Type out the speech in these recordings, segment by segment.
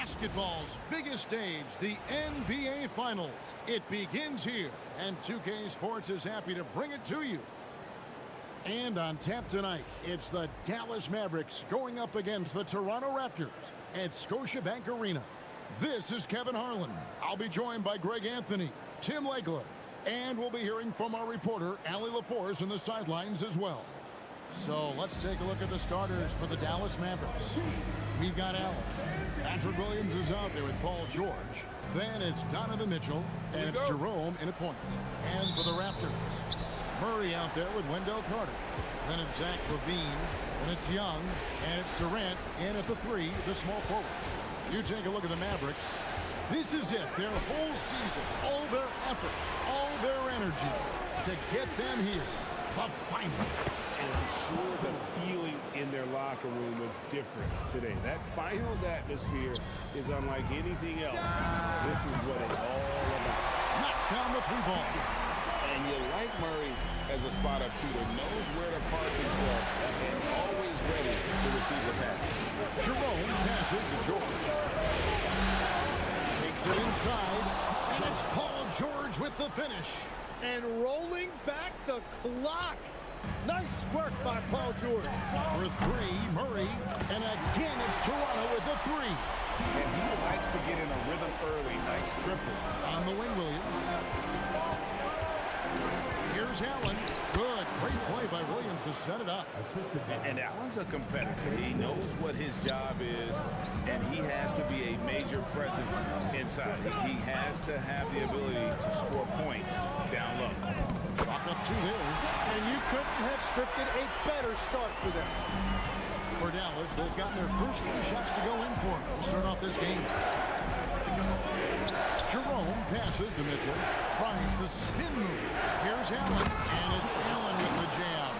Basketball's biggest stage, the NBA Finals. It begins here, and 2K Sports is happy to bring it to you. And on tap tonight, it's the Dallas Mavericks going up against the Toronto Raptors at Scotiabank Arena. This is Kevin Harlan. I'll be joined by Greg Anthony, Tim Legler, and we'll be hearing from our reporter, Allie LaForce, in the sidelines as well. So let's take a look at the starters for the Dallas Mavericks. We've got Allen. Patrick Williams is out there with Paul George. Then it's Donovan Mitchell, and it's Jerome in at point. And for the Raptors, Murray out there with Wendell Carter. Then it's Zach LaVine, and it's Young, and it's Durant in at the three, the small forward. You take a look at the Mavericks. This is it, their whole season, all their effort, all their energy to get them here, the final. And I'm sure the feeling in their locker room was different today. That finals atmosphere is unlike anything else. This is what it's all about. Knocks down the three ball. And you like Murray as a spot-up shooter, knows where to park himself, and always ready to receive the pass. Jerome passes to George. Takes it inside, and it's Paul George with the finish. And rolling back the clock. Nice work by Paul George. For three, Murray, and again it's Toronto with the three. And he likes to get in a rhythm early. Nice triple. On the wing, Williams. Here's Allen. Good. Great play by Williams to set it up. And Allen's a competitor. He knows what his job is, and he has to be a major presence inside. He has to have the ability to score points down low. Chalk up two there. And you couldn't have scripted a better start for them. For Dallas, they've gotten their first three shots to go in for to start off this game. Jerome passes to Mitchell. Tries the spin move. Here's Allen, and it's Allen with the jam.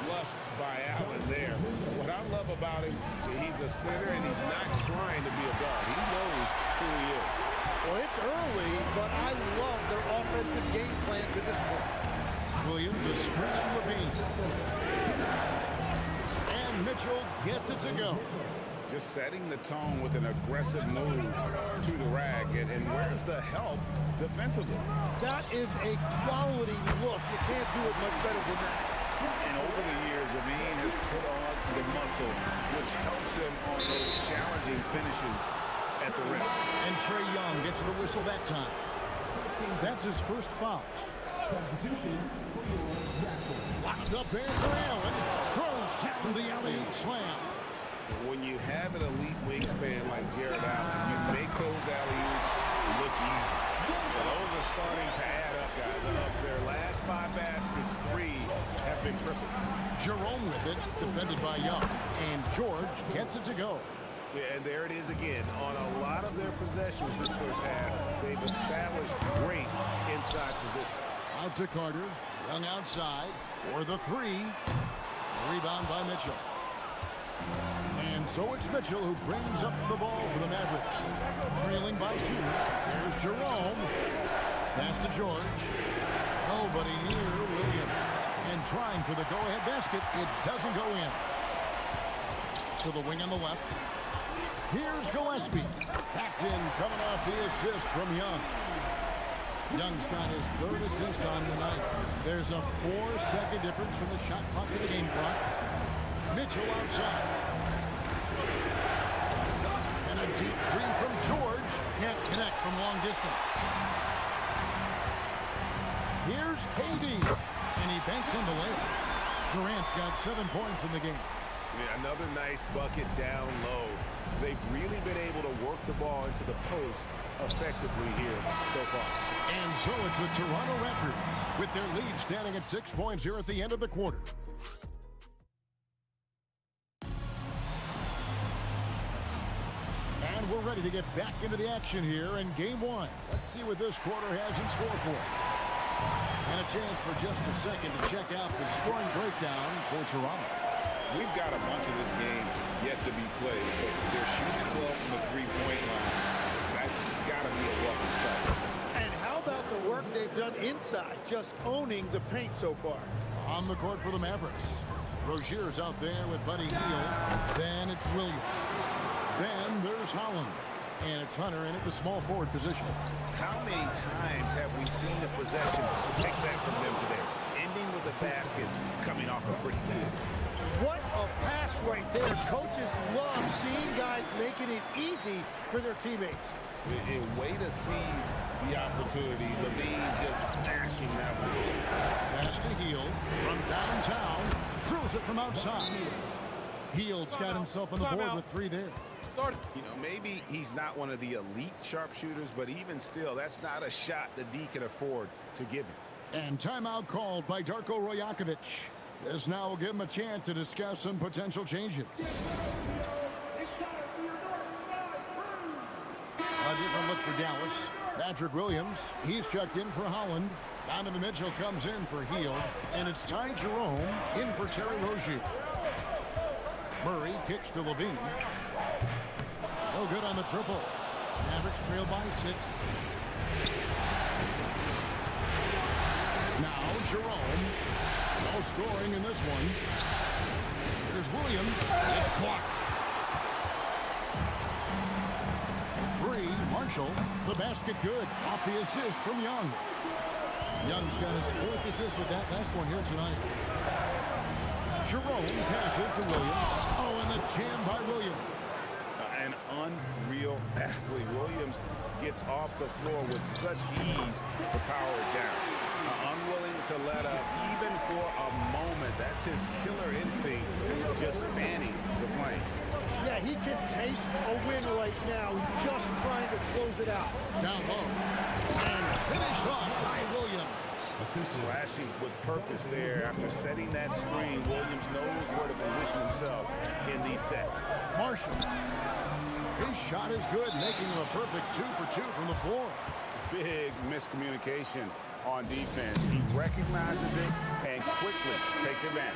Flushed by Allen there. What I love about him is he's a center, and he's not trying to be a guard. He knows who he is. Well, it's early, but I love their offensive game plan to this point. Williams is screening LaVine. And Mitchell gets it to go. Just setting the tone with an aggressive move to the rack. And where's the help defensively? That is a quality look. You can't do it much better than that. And over the years, LaVine has put on the muscle, which helps him on those challenging finishes at the rim. And Trae Young gets the whistle that time. That's his first foul. Locked up there for Allen. Throws down the alley-oop slam. When you have an elite wingspan like Jared Allen, you make those alley-oops look easy. Well, those are starting to add up, guys. Of their last 5 baskets, 3 have been tripled. Jerome with it, defended by Young. And George gets it to go. Yeah, and there it is again. On a lot of their possessions this first half, they've established great inside position. Out to Carter. Young outside for the three. Rebound by Mitchell. And so it's Mitchell who brings up the ball for the Mavericks. Trailing by 2. Here's Jerome. Pass to George. Nobody near Williams. And trying for the go-ahead basket. It doesn't go in. To the wing on the left. Here's Gillespie. That's in, coming off the assist from Young. Young's got his 3rd assist on the night. There's a 4-second difference from the shot clock to the game clock. Mitchell outside. And a deep three from George. Can't connect from long distance. Here's KD. And he banks in the layup. Durant's got 7 points in the game. Yeah, another nice bucket down low. They've really been able to work the ball into the post effectively here so far. And so it's the Toronto Raptors with their lead standing at 6 points here at the end of the quarter. And we're ready to get back into the action here in Game 1. Let's see what this quarter has in store for us. And a chance for just a second to check out the scoring breakdown for Toronto. We've got a bunch of this game yet to be played, but they're shooting well from the three-point line. That's got to be a welcome sight. And how about the work they've done inside, just owning the paint so far? On the court for the Mavericks. Rozier's out there with Buddy Hield. Then it's Williams. Then there's Holland. And it's Hunter in at the small forward position. How many times have we seen a possession take that from them today? Ending with a basket coming off a pretty pass. What a pass right there. Coaches love seeing guys making it easy for their teammates. A way to seize the opportunity. Levine just smashing that one. Pass to Hield from downtown. Drills it from outside. Hield's got himself on the board with 3 there. You know, maybe he's not one of the elite sharpshooters, but even still, that's not a shot that D can afford to give him. And timeout called by Darko Rojakovic. This now will give him a chance to discuss some potential changes. A different look for Dallas. Patrick Williams, he's checked in for Holland. Donovan Mitchell comes in for Hield. And it's Ty Jerome in for Terry Rozier. Murray kicks to Levine. No good on the triple. Mavericks trail by 6. Now Jerome. No scoring in this one. Here's Williams. It's blocked. 3, Marshall. The basket good. Off the assist from Young. Young's got his 4th assist with that last one here tonight. Jerome passes to Williams. Oh, and the jam by Williams. An unreal athlete. Williams gets off the floor with such ease to power it down. Unwilling to let up even for a moment. That's his killer instinct, just fanning the flame. Yeah, he can taste a win right now. He's just trying to close it out. Down low. And finished off by Williams. Slashing with purpose there. After setting that screen, Williams knows where to position himself in these sets. Marshall. His shot is good, making him a perfect 2 for 2 from the floor. Big miscommunication on defense. He recognizes it and quickly takes advantage.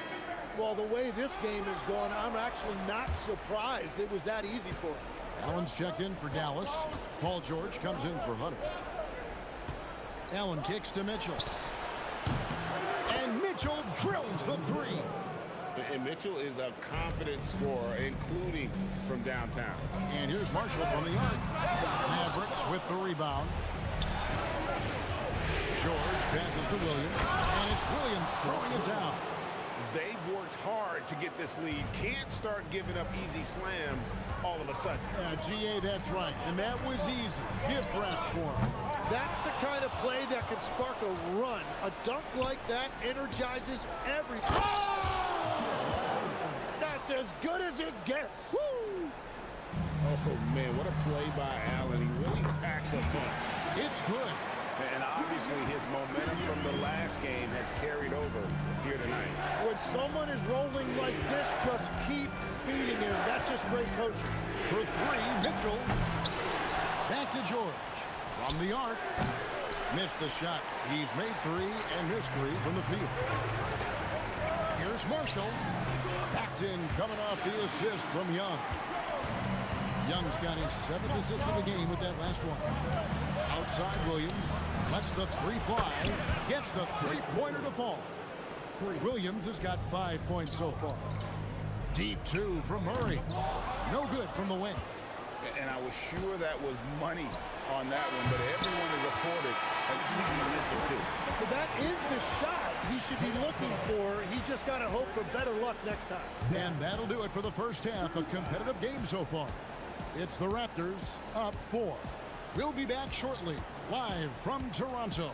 Well, the way this game is going, I'm actually not surprised it was that easy for him. Allen's checked in for Dallas. Paul George comes in for Hunter. Allen kicks to Mitchell. And Mitchell drills the 3. And Mitchell is a confident scorer, including from downtown. And here's Marshall from the arc. Mavericks with the rebound. George passes to Williams. And it's Williams throwing it down. They've worked hard to get this lead. Can't start giving up easy slams all of a sudden. GA, that's right. And that was easy. Gift wrap for him. That's the kind of play that can spark a run. A dunk like that energizes every... Oh! That's as good as it gets. Woo! Oh, man, what a play by Allen. He really packs a punch. It's good. And obviously his momentum from the last game has carried over here tonight. When someone is rolling like this, just keep feeding him. That's just great coaching. For 3, Mitchell. Back to George. From the arc. Missed the shot. He's made 3 and missed 3 from the field. Here's Marshall. Backed in, coming off the assist from Young. Young's got his 7th assist of the game with that last one. Outside Williams. Lets the 3 fly. Gets the 3-pointer to fall. Williams has got 5 points so far. Deep 2 from Murray. No good from the wing. And I was sure that was money on that one, but everyone is afforded an easy miss or 2. But that is the shot he should be looking for. He's just got to hope for better luck next time. And that'll do it for the first half. A competitive game so far. It's the Raptors up 4. We'll be back shortly, live from Toronto.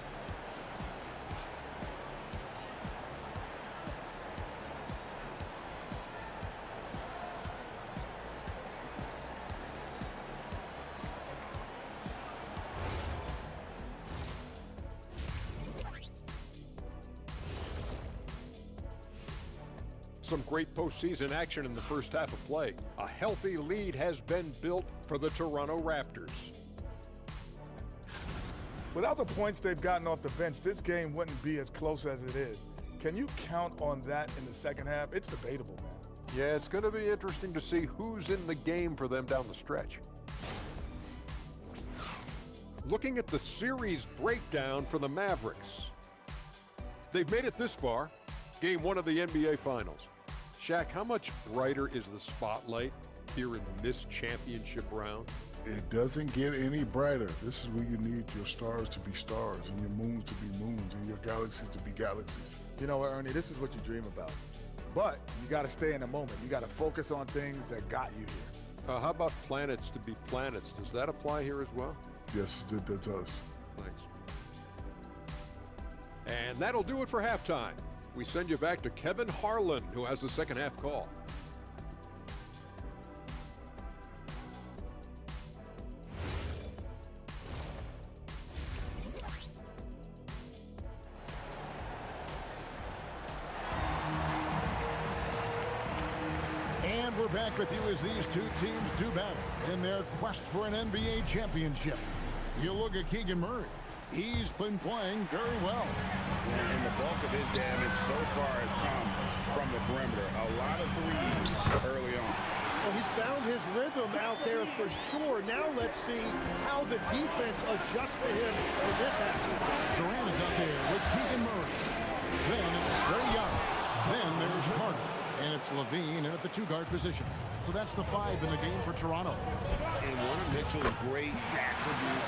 Some great postseason action in the first half of play. A healthy lead has been built for the Toronto Raptors. Without the points they've gotten off the bench, this game wouldn't be as close as it is. Can you count on that in the second half? It's debatable, man. Yeah, it's going to be interesting to see who's in the game for them down the stretch. Looking at the series breakdown for the Mavericks. They've made it this far, game 1 of the NBA Finals. Shaq, how much brighter is the spotlight here in this championship round? It doesn't get any brighter. This is where you need your stars to be stars and your moons to be moons and your galaxies to be galaxies. You know what, Ernie, this is what you dream about. But you got to stay in the moment. You got to focus on things that got you here. How about planets to be planets? Does that apply here as well? Yes, it does. Thanks. And that'll do it for halftime. We send you back to Kevin Harlan, who has the second half call. And we're back with you as these two teams do battle in their quest for an NBA championship. You look at Keegan Murray. He's been playing very well. And the bulk of his damage so far has come from the perimeter. A lot of threes early on. Well, he's found his rhythm out there for sure. Now let's see how the defense adjusts to him in this action. Durant is out there with Keegan Murray. Then it's Trey Young. Then there's Carter. And it's Levine at the two-guard position. So that's the 5 in the game for Toronto. And one of Mitchell's great attributes,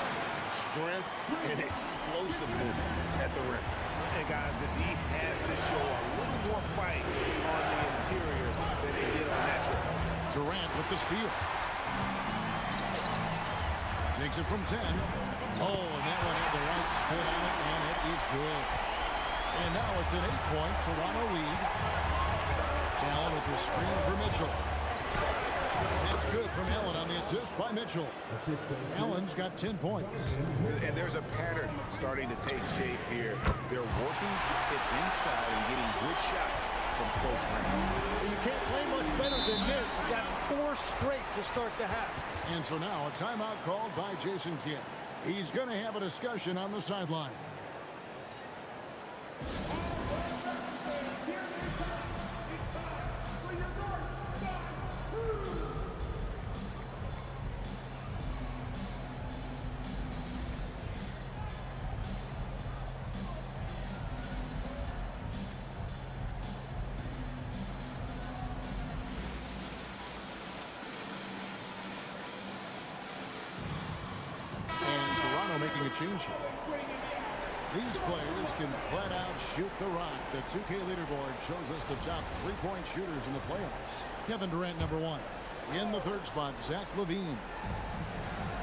strength and explosiveness at the rim. And guys, the D has to show a little more fight on the interior than they did on that trip. Durant with the steal. Takes it from 10. Oh, and that one had the right spin on it, and it is good. And now it's an 8-point Toronto lead. Allen with the screen for Mitchell. That's good from Allen on the assist by Mitchell. Allen's got 10 points. And there's a pattern starting to take shape here. They're working it inside and getting good shots from close range. You can't play much better than this. That's 4 straight to start the half. And so now a timeout called by Jason Kidd. He's going to have a discussion on the sideline. Making a change here. These players can flat out shoot the rock. The 2K leaderboard shows us the top 3-point shooters in the playoffs. Kevin Durant, number 1. In the 3rd spot, Zach LaVine.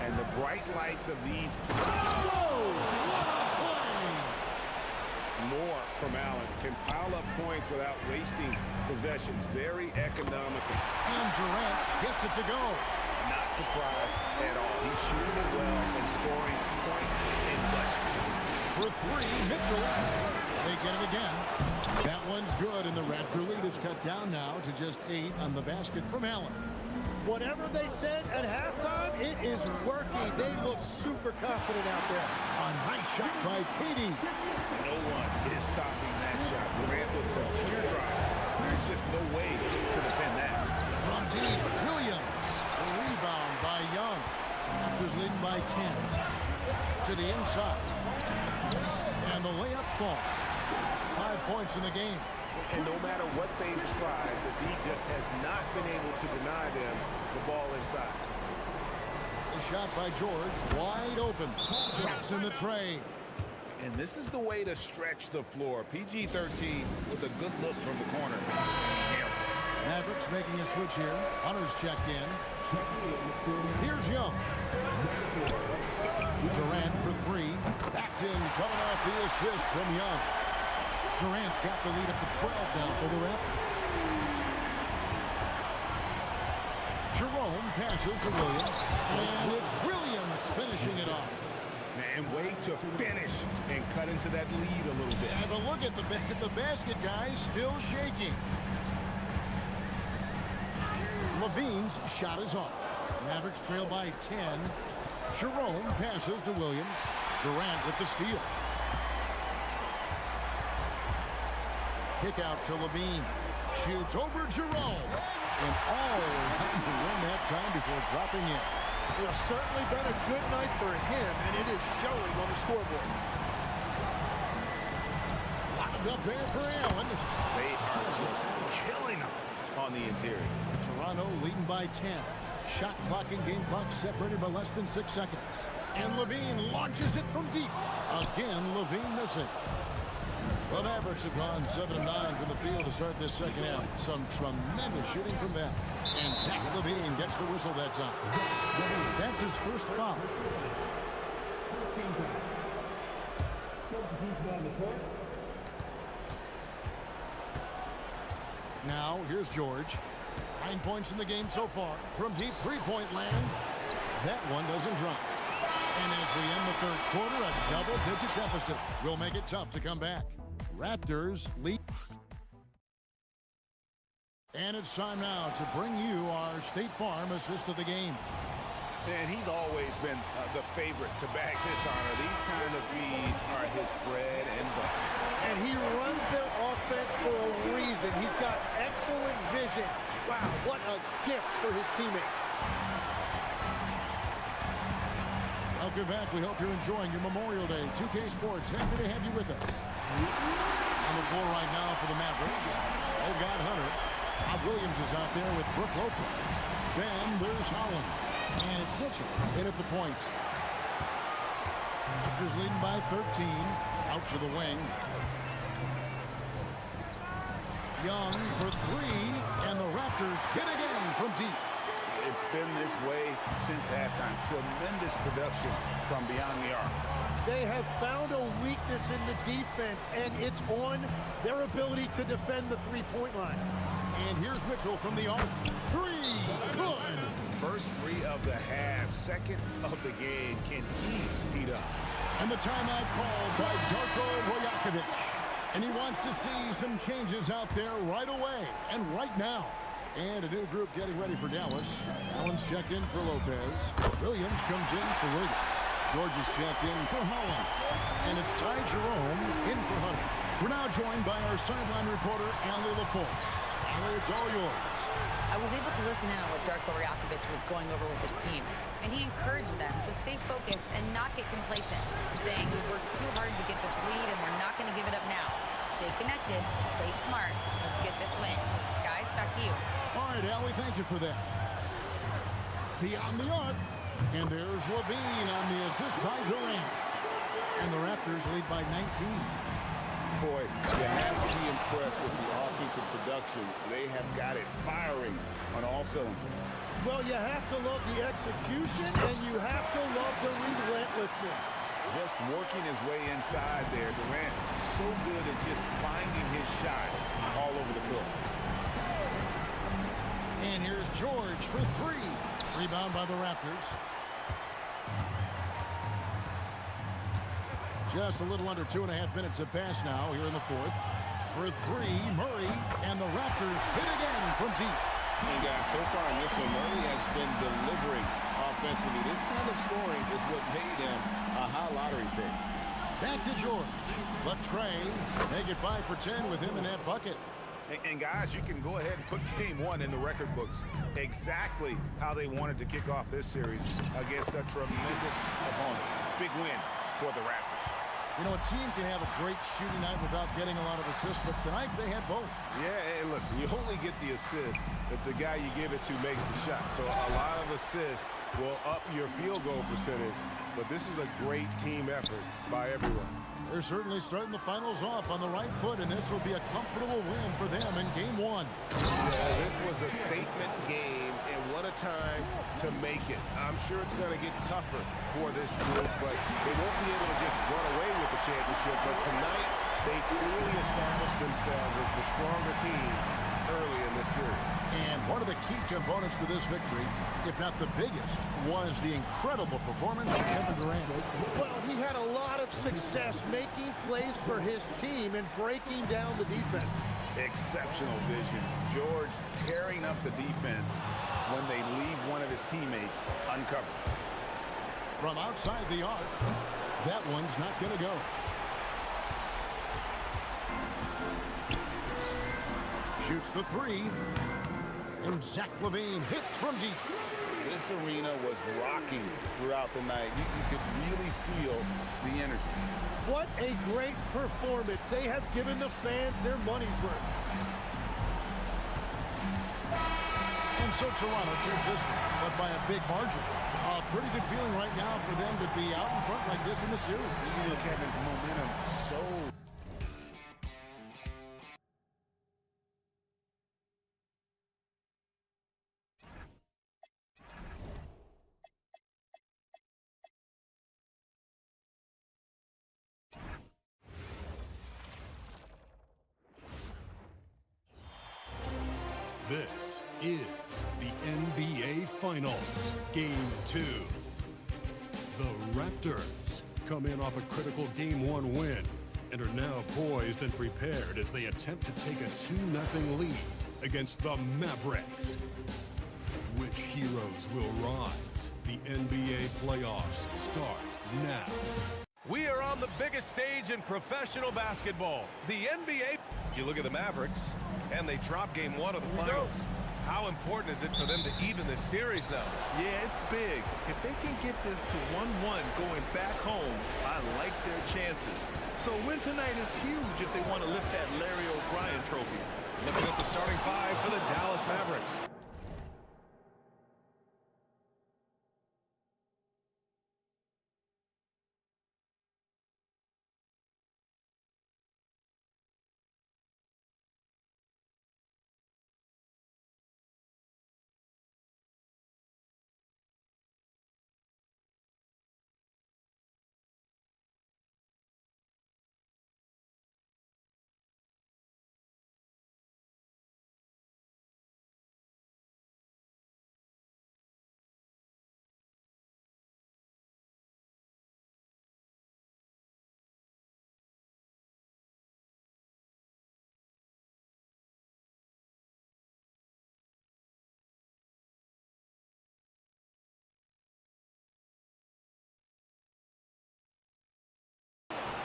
And the bright lights of these. Oh, what a play! More from Allen. Can pile up points without wasting possessions. Very economical. And Durant gets it to go. Not surprised at all. He's shooting it well and scoring points in bunches. For 3, Mitchell. They get it again. That one's good, and the Raptor lead is cut down now to just 8 on the basket from Allen. Whatever they said at halftime, it is working. They look super confident out there. A nice shot by Katie. No one is stopping that shot. Durant with the teardrops. There's just no way to defend that. From deep, Williams. The rebound by Young. Raptors leading by 10. To the inside. And the layup falls. 5 points in the game. And no matter what they've tried, the D just has not been able to deny them the ball inside. The shot by George, wide open. Drops in the tray. And this is the way to stretch the floor. PG-13 with a good look from the corner. Mavericks making a switch here. Hunter's checked in. Here's Young. Durant for 3. That's in, coming off the assist from Young. Durant's got the lead up to 12 now for the Raptors. Jerome passes to Williams. And it's Williams finishing it off. And way to finish and cut into that lead a little bit. And a look at the basket, guys, still shaking. Levine's shot is off. Mavericks trail by 10. Jerome passes to Williams. Durant with the steal. Kick out to Levine. Shoots over Jerome. And all having to win that time before dropping in. It's certainly been a good night for him, and it is showing on the scoreboard. Locked up there for Allen. They are just killing them on the interior. Toronto leading by 10. Shot clock and game clock separated by less than 6 seconds. And Levine launches it from deep. Again, Levine missing. The Mavericks have gone 7-9 from the field to start this second half. Some tremendous shooting from them. And Zach Levine gets the whistle that time. That's his first foul. Now, here's George. 9 points in the game so far. From deep three-point land, that one doesn't drop. And as we end the third quarter, a double-digit deficit will make it tough to come back. Raptors lead. And it's time now to bring you our State Farm assist of the game. And he's always been the favorite to bag this honor. These kind of feeds are his bread and butter. And he runs their offense for a reason. He's got excellent vision. Wow, what a gift for his teammates. Welcome back. We hope you're enjoying your Memorial Day. 2K Sports, happy to have you with us. On the floor right now for the Mavericks, they've got Hunter. Bob Williams is out there with Brook Lopez. Then there's Holland. And it's Mitchell in at the point. Raptors leading by 13. Out to the wing. Young for three. And the Raptors hit again from deep. It's been this way since halftime. Tremendous production from beyond the arc. They have found a weakness in the defense, and it's on their ability to defend the three-point line. And here's Mitchell from the arc. Three. Good. First three of the half, second of the game. Can he heat up? And the timeout called by Darko Rajakovic. And he wants to see some changes out there right away and right now. And a new group getting ready for Dallas. Allen's checked in for Lopez. Williams comes in for Williams. George is checked in for Holland. And it's Ty Jerome in for Hunter. We're now joined by our sideline reporter, Allie LaForce. Allie, it's all yours. I was able to listen in on what Darko Rajakovic was going over with his team, and he encouraged them to stay focused and not get complacent, saying we worked too hard to get this lead and we're not going to give it up now. Stay connected, play smart, let's get this win. Guys, back to you. All right, Allie, thank you for that. Beyond the arc, and there's Levine on the assist by Durant. And the Raptors lead by 19. Boy, you have to be impressed with the offensive production. They have got it firing on all cylinders. Well, you have to love the execution, and you have to love the relentlessness. Just working his way inside there. Durant so good at just finding his shot all over the court. And here's George for three. Rebound by the Raptors. Just a little under 2.5 minutes have passed now here in the fourth. For three, Murray, and the Raptors hit again from deep. And guys, so far in this one, Murray has been delivering offensively. This kind of scoring is what made him a high lottery pick. Back to George. But Trey, make it 5 for 10 with him in that bucket. And guys, you can go ahead and put game one in the record books. Exactly how they wanted to kick off this series against a tremendous opponent. Big win for the Raptors. You know, a team can have a great shooting night without getting a lot of assists, but tonight they had both. Yeah, and listen, you only get the assist if the guy you give it to makes the shot. So a lot of assists will up your field goal percentage, but this is a great team effort by everyone. They're certainly starting the finals off on the right foot, and this will be a comfortable win for them in game one. Yeah, this was a statement game, and what a time to make it. I'm sure it's going to get tougher for this group, but they won't be able to just run away with the championship. But tonight, they clearly established themselves as the stronger team early in this series. And one of the key components to this victory, if not the biggest, was the incredible performance of Kevin Durant. Well, he had a lot of success making plays for his team and breaking down the defense. Exceptional vision. George tearing up the defense when they leave one of his teammates uncovered. From outside the arc, that one's not going to go. Shoots the three. And Zach Levine hits from deep. This arena was rocking throughout the night. You could really feel the energy. What a great performance. They have given the fans their money's worth. And And so Toronto takes this one, but by a big margin. A pretty good feeling right now for them to be out in front like this in the series. You look at the momentum so... This is the NBA Finals, Game 2. The Raptors come in off a critical Game 1 win and are now poised and prepared as they attempt to take a 2-0 lead against the Mavericks. Which heroes will rise? The NBA playoffs start now. We are on the biggest stage in professional basketball, the NBA. You look at the Mavericks, and they drop Game 1 of the finals. How important is it for them to even this series now? Yeah, it's big. If they can get this to 1-1 going back home, I like their chances. So a win tonight is huge if they want to lift that Larry O'Brien trophy. Looking at the starting five for the Dallas Mavericks.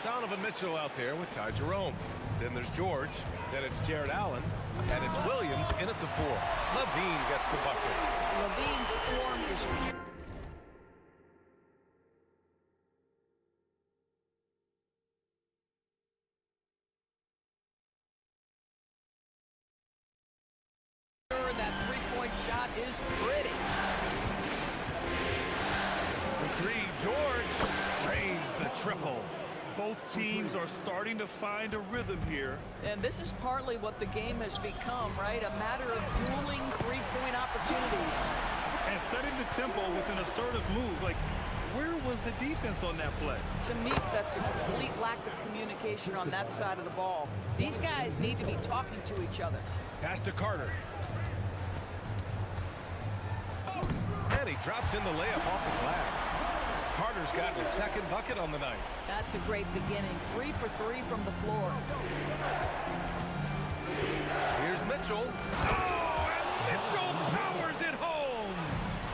Donovan Mitchell out there with Ty Jerome. Then there's George. Then it's Jared Allen. And it's Williams in at the 4. Levine gets the bucket. Levine's form is pure. That three-point shot is pretty. For 3, George drains the triple. Both teams are starting to find a rhythm here. And this is partly what the game has become, right? A matter of dueling three-point opportunities. And setting the tempo with an assertive move. Like, where was the defense on that play? To me, that's a complete lack of communication on that side of the ball. These guys need to be talking to each other. Pass to Carter. And he drops in the layup off the glass. Carter's got his second bucket on the night. That's a great beginning. 3 for 3 from the floor. Here's Mitchell. Oh, and Mitchell powers it home.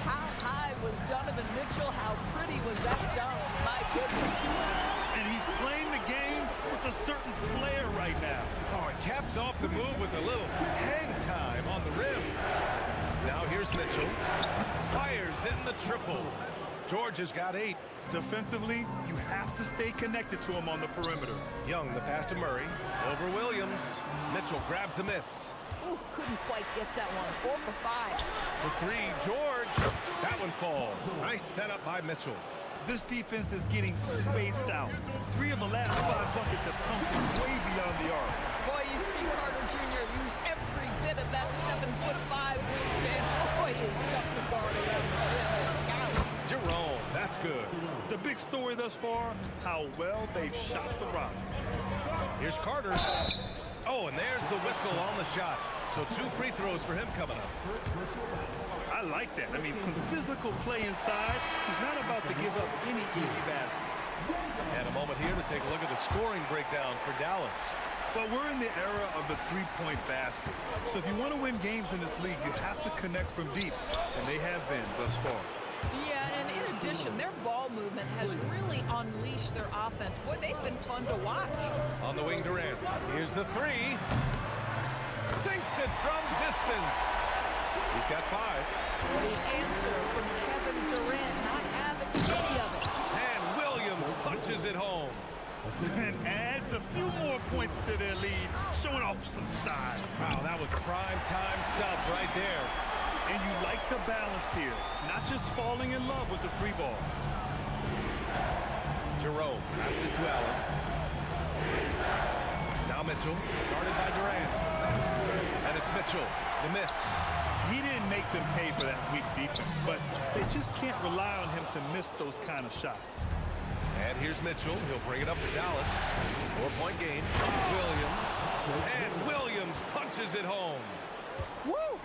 How high was Donovan Mitchell? How pretty was that dunk? My goodness. And he's playing the game with a certain flair right now. Oh, he caps off the move with a little hang time on the rim. Now here's Mitchell. Fires in the triple. George has got 8. Defensively, you have to stay connected to him on the perimeter. Young, the pass to Murray. Over Williams. Mitchell grabs a miss. Ooh, couldn't quite get that one. 4 for 5. For 3, George. That one falls. Nice setup by Mitchell. This defense is getting spaced out. 3 of the last 5 buckets have come from way beyond the arc. Boy, you see Carter Jr. use every bit of that 7'5" wingspan. Boy, he's tough to guard around the rim. Scout. Jerome, that's good. The big story thus far, how well they've shot the rock. Here's Carter. Oh, and there's the whistle on the shot. So 2 free throws for him coming up. I like that. I mean, some physical play inside. He's not about to give up any easy baskets. And a moment here to take a look at the scoring breakdown for Dallas. Well, we're in the era of the three-point basket. So if you want to win games in this league, you have to connect from deep. And they have been thus far. Yeah, and in addition, their ball movement has really unleashed their offense. Boy, they've been fun to watch. On the wing, Durant. Here's the 3. Sinks it from distance. He's got 5. The answer from Kevin Durant, not having any of it. And Williams punches it home. And adds a few more points to their lead, showing off some style. Wow, that was prime time stuff right there. And you like the balance here, not just falling in love with the three ball. Jerome passes to Allen. Now Mitchell, guarded by Durant. And it's Mitchell, the miss. He didn't make them pay for that weak defense, but they just can't rely on him to miss those kind of shots. And here's Mitchell. He'll bring it up for Dallas. 4-point game. Williams. And Williams punches it home. Woo!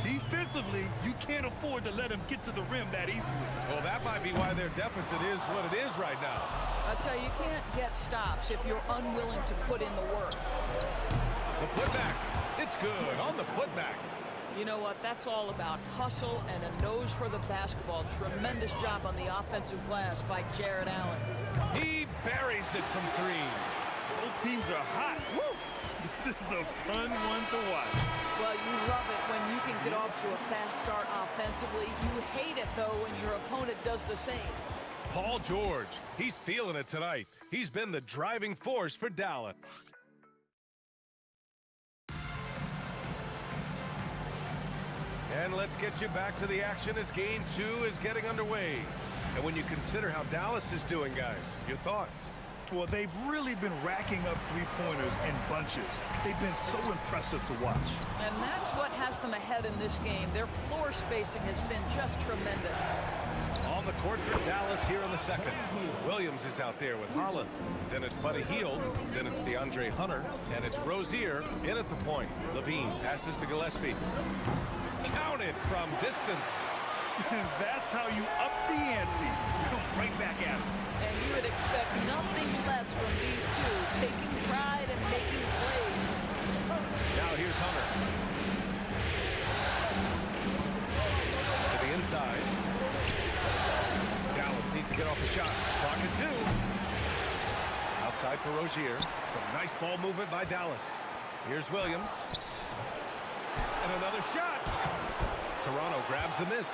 Defensively, you can't afford to let him get to the rim that easily. Well, that might be why their deficit is what it is right now. I'll tell you, you can't get stops if you're unwilling to put in the work. The putback. It's good on the putback. You know what? That's all about hustle and a nose for the basketball. Tremendous job on the offensive glass by Jared Allen. He buries it from three. Both teams are hot. Woo! This is a fun one to watch. Well, you love it when you can get off to a fast start offensively. You hate it, though, when your opponent does the same. Paul George. He's feeling it tonight. He's been the driving force for Dallas. And let's get you back to the action as Game 2 is getting underway. And when you consider how Dallas is doing, guys, your thoughts? Well, they've really been racking up three-pointers in bunches. They've been so impressive to watch. And that's what has them ahead in this game. Their floor spacing has been just tremendous. On the court for Dallas here in the second. Williams is out there with Holland. Then it's Buddy Hield. Then it's DeAndre Hunter. And it's Rozier in at the point. Levine passes to Gillespie. Counted from distance. That's how you up the ante. Come right back at him. And you would expect nothing less from these two, taking pride and making plays. Now here's Hunter. To the inside. Dallas needs to get off the shot. Clock at 2. Outside for Rozier. Some nice ball movement by Dallas. Here's Williams. And another shot. Toronto grabs the miss.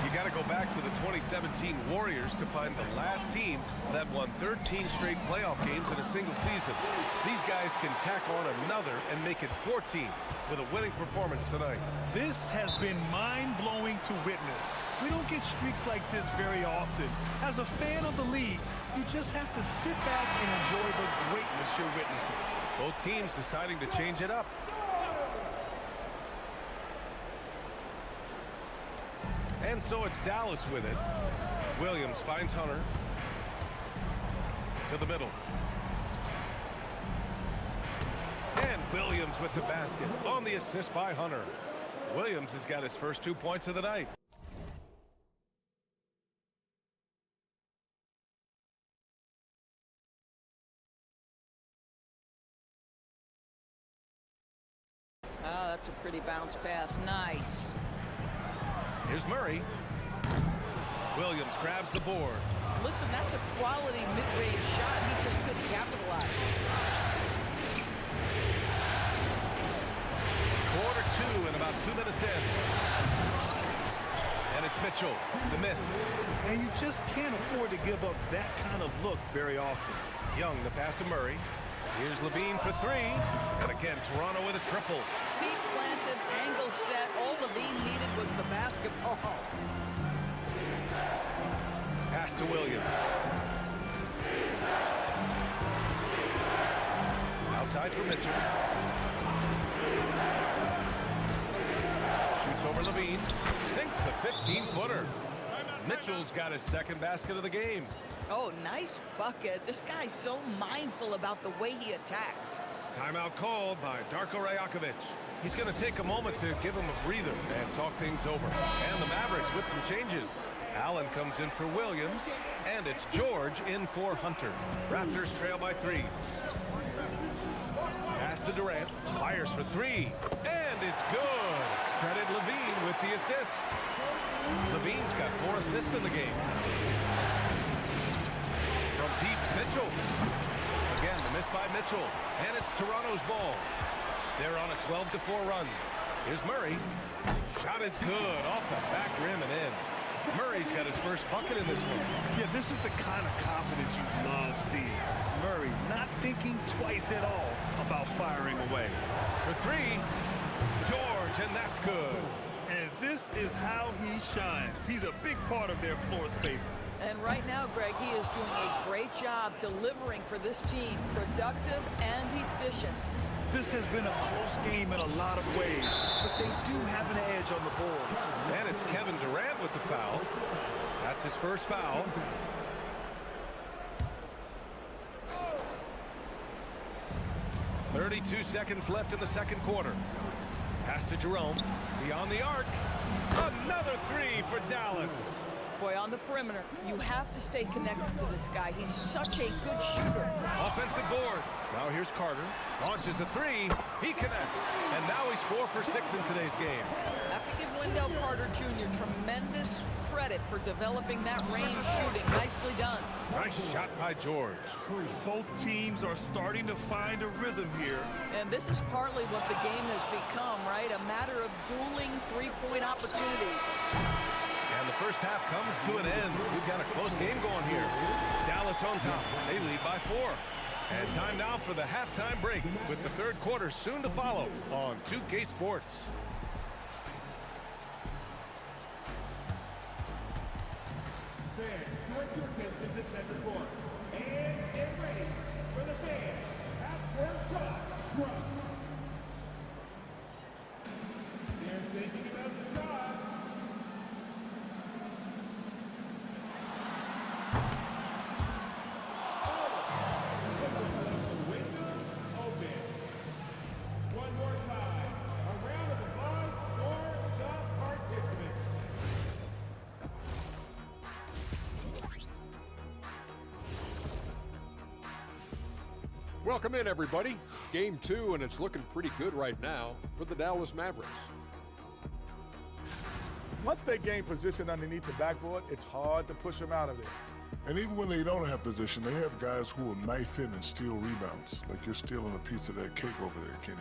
You got to go back to the 2017 Warriors to find the last team that won 13 straight playoff games in a single season. These guys can tack on another and make it 14 with a winning performance tonight. This has been mind-blowing to witness. We don't get streaks like this very often. As a fan of the league, you just have to sit back and enjoy the greatness you're witnessing. Both teams deciding to change it up. And so it's Dallas with it. Williams finds Hunter. To the middle. And Williams with the basket on the assist by Hunter. Williams has got his first 2 points of the night. Oh, that's a pretty bounce pass. Nice. Here's Murray. Williams grabs the board. Listen, that's a quality mid-range shot. He just couldn't capitalize. Quarter 2 and about 2 minutes in. And it's Mitchell, the miss. And you just can't afford to give up that kind of look very often. Young, the pass to Murray. Here's Levine for 3. And again, Toronto with a triple. Feet planted, angle set. All Levine needed was the basketball. Pass to Williams. Outside for Mitchell. Shoots over Levine. Sinks the 15-footer. Mitchell's got his second basket of the game. Oh, nice bucket. This guy's so mindful about the way he attacks. Timeout called by Darko Rajakovic. He's going to take a moment to give him a breather and talk things over. And the Mavericks with some changes. Allen comes in for Williams, and it's George in for Hunter. Raptors trail by 3. Pass to Durant, fires for 3, and it's good. Credit Levine with the assist. Levine's got 4 assists in the game. From deep, Mitchell. Again, the miss by Mitchell, and it's Toronto's ball. They're on a 12-4 run. Here's Murray. Shot is good, off the back rim and in. Murray's got his first bucket in this one. Yeah, this is the kind of confidence you love seeing. Murray not thinking twice at all about firing away. For 3, George, and that's good. And this is how he shines. He's a big part of their floor space. And right now, Greg, he is doing a great job delivering for this team, productive and efficient. This has been a close game in a lot of ways, but they do have an edge on the boards. And it's Kevin Durant with the foul. That's his first foul. "32 seconds left in the second quarter. Pass to Jerome. Beyond the arc. Another three for Dallas. Boy, on the perimeter, you have to stay connected to this guy. He's such a good shooter. Offensive board. Now here's Carter. Launches a three. He connects. And now he's 4 for 6 in today's game. I have to give Wendell Carter Jr. tremendous credit for developing that range shooting. Nicely done. Nice shot by George. Both teams are starting to find a rhythm here. And this is partly what the game has become, right? A matter of dueling three-point opportunities. And the first half comes to an end. We've got a close game going here. Dallas on top. They lead by 4. And time now for the halftime break with the third quarter soon to follow on 2K Sports. Fans, direct your attention to center court. And get ready for the fans. Half-court shot from. They're thinking about the shot. Window open. One more time. A round of applause for the participants. Welcome in, everybody. Game 2, and it's looking pretty good right now for the Dallas Mavericks. Once they gain position underneath the backboard, it's hard to push them out of there. And even when they don't have position, they have guys who will knife in and steal rebounds. Like you're stealing a piece of that cake over there, Kenny.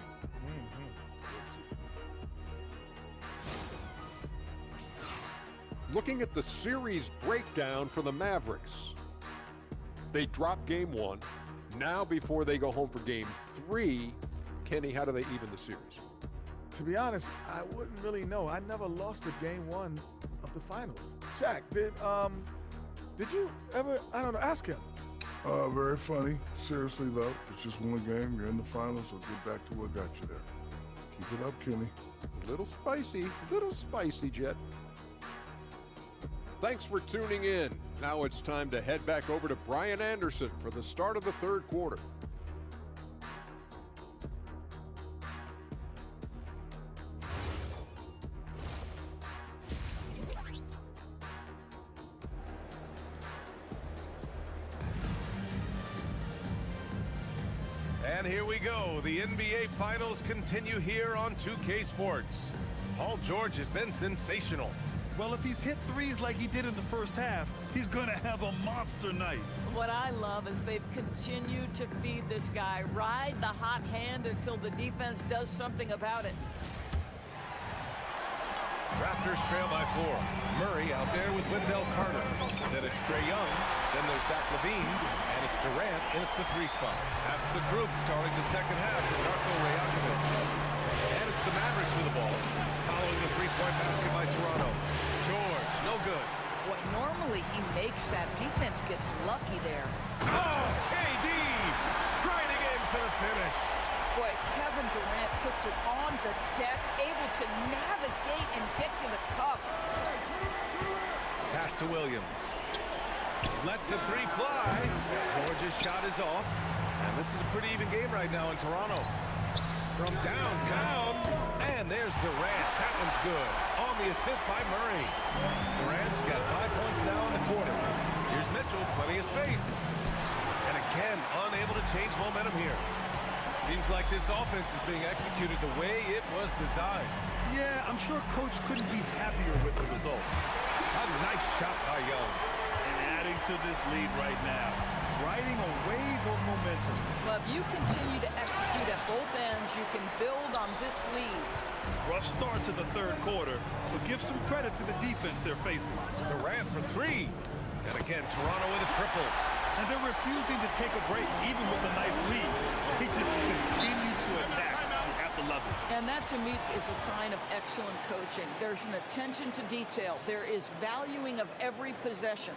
Looking at the series breakdown for the Mavericks. They drop game 1. Now before they go home for game 3, Kenny, how do they even the series? To be honest, I wouldn't really know. I never lost a game 1 of the finals. Shaq, did you ever, I don't know, ask him. Very funny. Seriously, though, it's just one game. You're in the finals, so get back to what got you there. Keep it up, Kenny. Little spicy, Jet. Thanks for tuning in. Now it's time to head back over to Brian Anderson for the start of the third quarter. And here we go. The NBA Finals continue here on 2K Sports. Paul George has been sensational. Well, if he's hit threes like he did in the first half, he's going to have a monster night. What I love is they've continued to feed this guy, ride the hot hand until the defense does something about it. Raptors trail by 4. Murray out there with Wendell Carter. Then it's Trae Young. Then there's Zach LaVine. And it's Durant in at the 3 spot. That's the group starting the second half for Darko Rajakovic. And it's the Mavericks with the ball. Following the 3-point basket by Toronto. George, no good. Boy, normally he makes that. Defense gets lucky there. Oh, KD striding in for the finish. Boy, Kevin Durant puts it on the deck, able to navigate and get to the cup. Pass to Williams. Lets the 3 fly. George's shot is off. And this is a pretty even game right now in Toronto. From downtown. And there's Durant. That one's good. On the assist by Murray. Durant's got 5 points now in the quarter. Here's Mitchell, plenty of space. And again, unable to change momentum here. Seems like this offense is being executed the way it was designed. Yeah, I'm sure Coach couldn't be happier with the results. A nice shot by Young. And adding to this lead right now, riding a wave of momentum. Well, if you continue to execute at both ends, you can build on this lead. Rough start to the third quarter, but give some credit to the defense they're facing. Durant for 3. And again, Toronto with a triple. And they're refusing to take a break, even with a nice lead. They just continue to attack. You have to love level. And that, to me, is a sign of excellent coaching. There's an attention to detail. There is valuing of every possession.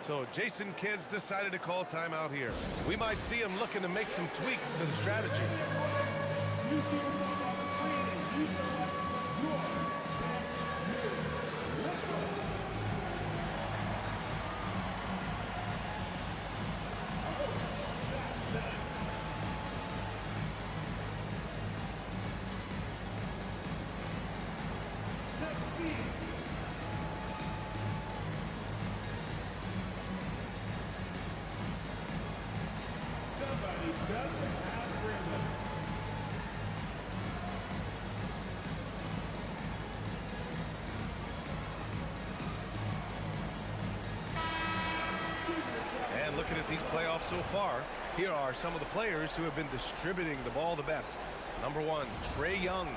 So Jason Kidd's decided to call timeout here. We might see him looking to make some tweaks to the strategy. You see yourself on the screen and you select your best move. Let's go. Somebody doesn't have rhythm. And looking at these playoffs so far, here are some of the players who have been distributing the ball the best. Number 1, Trae Young.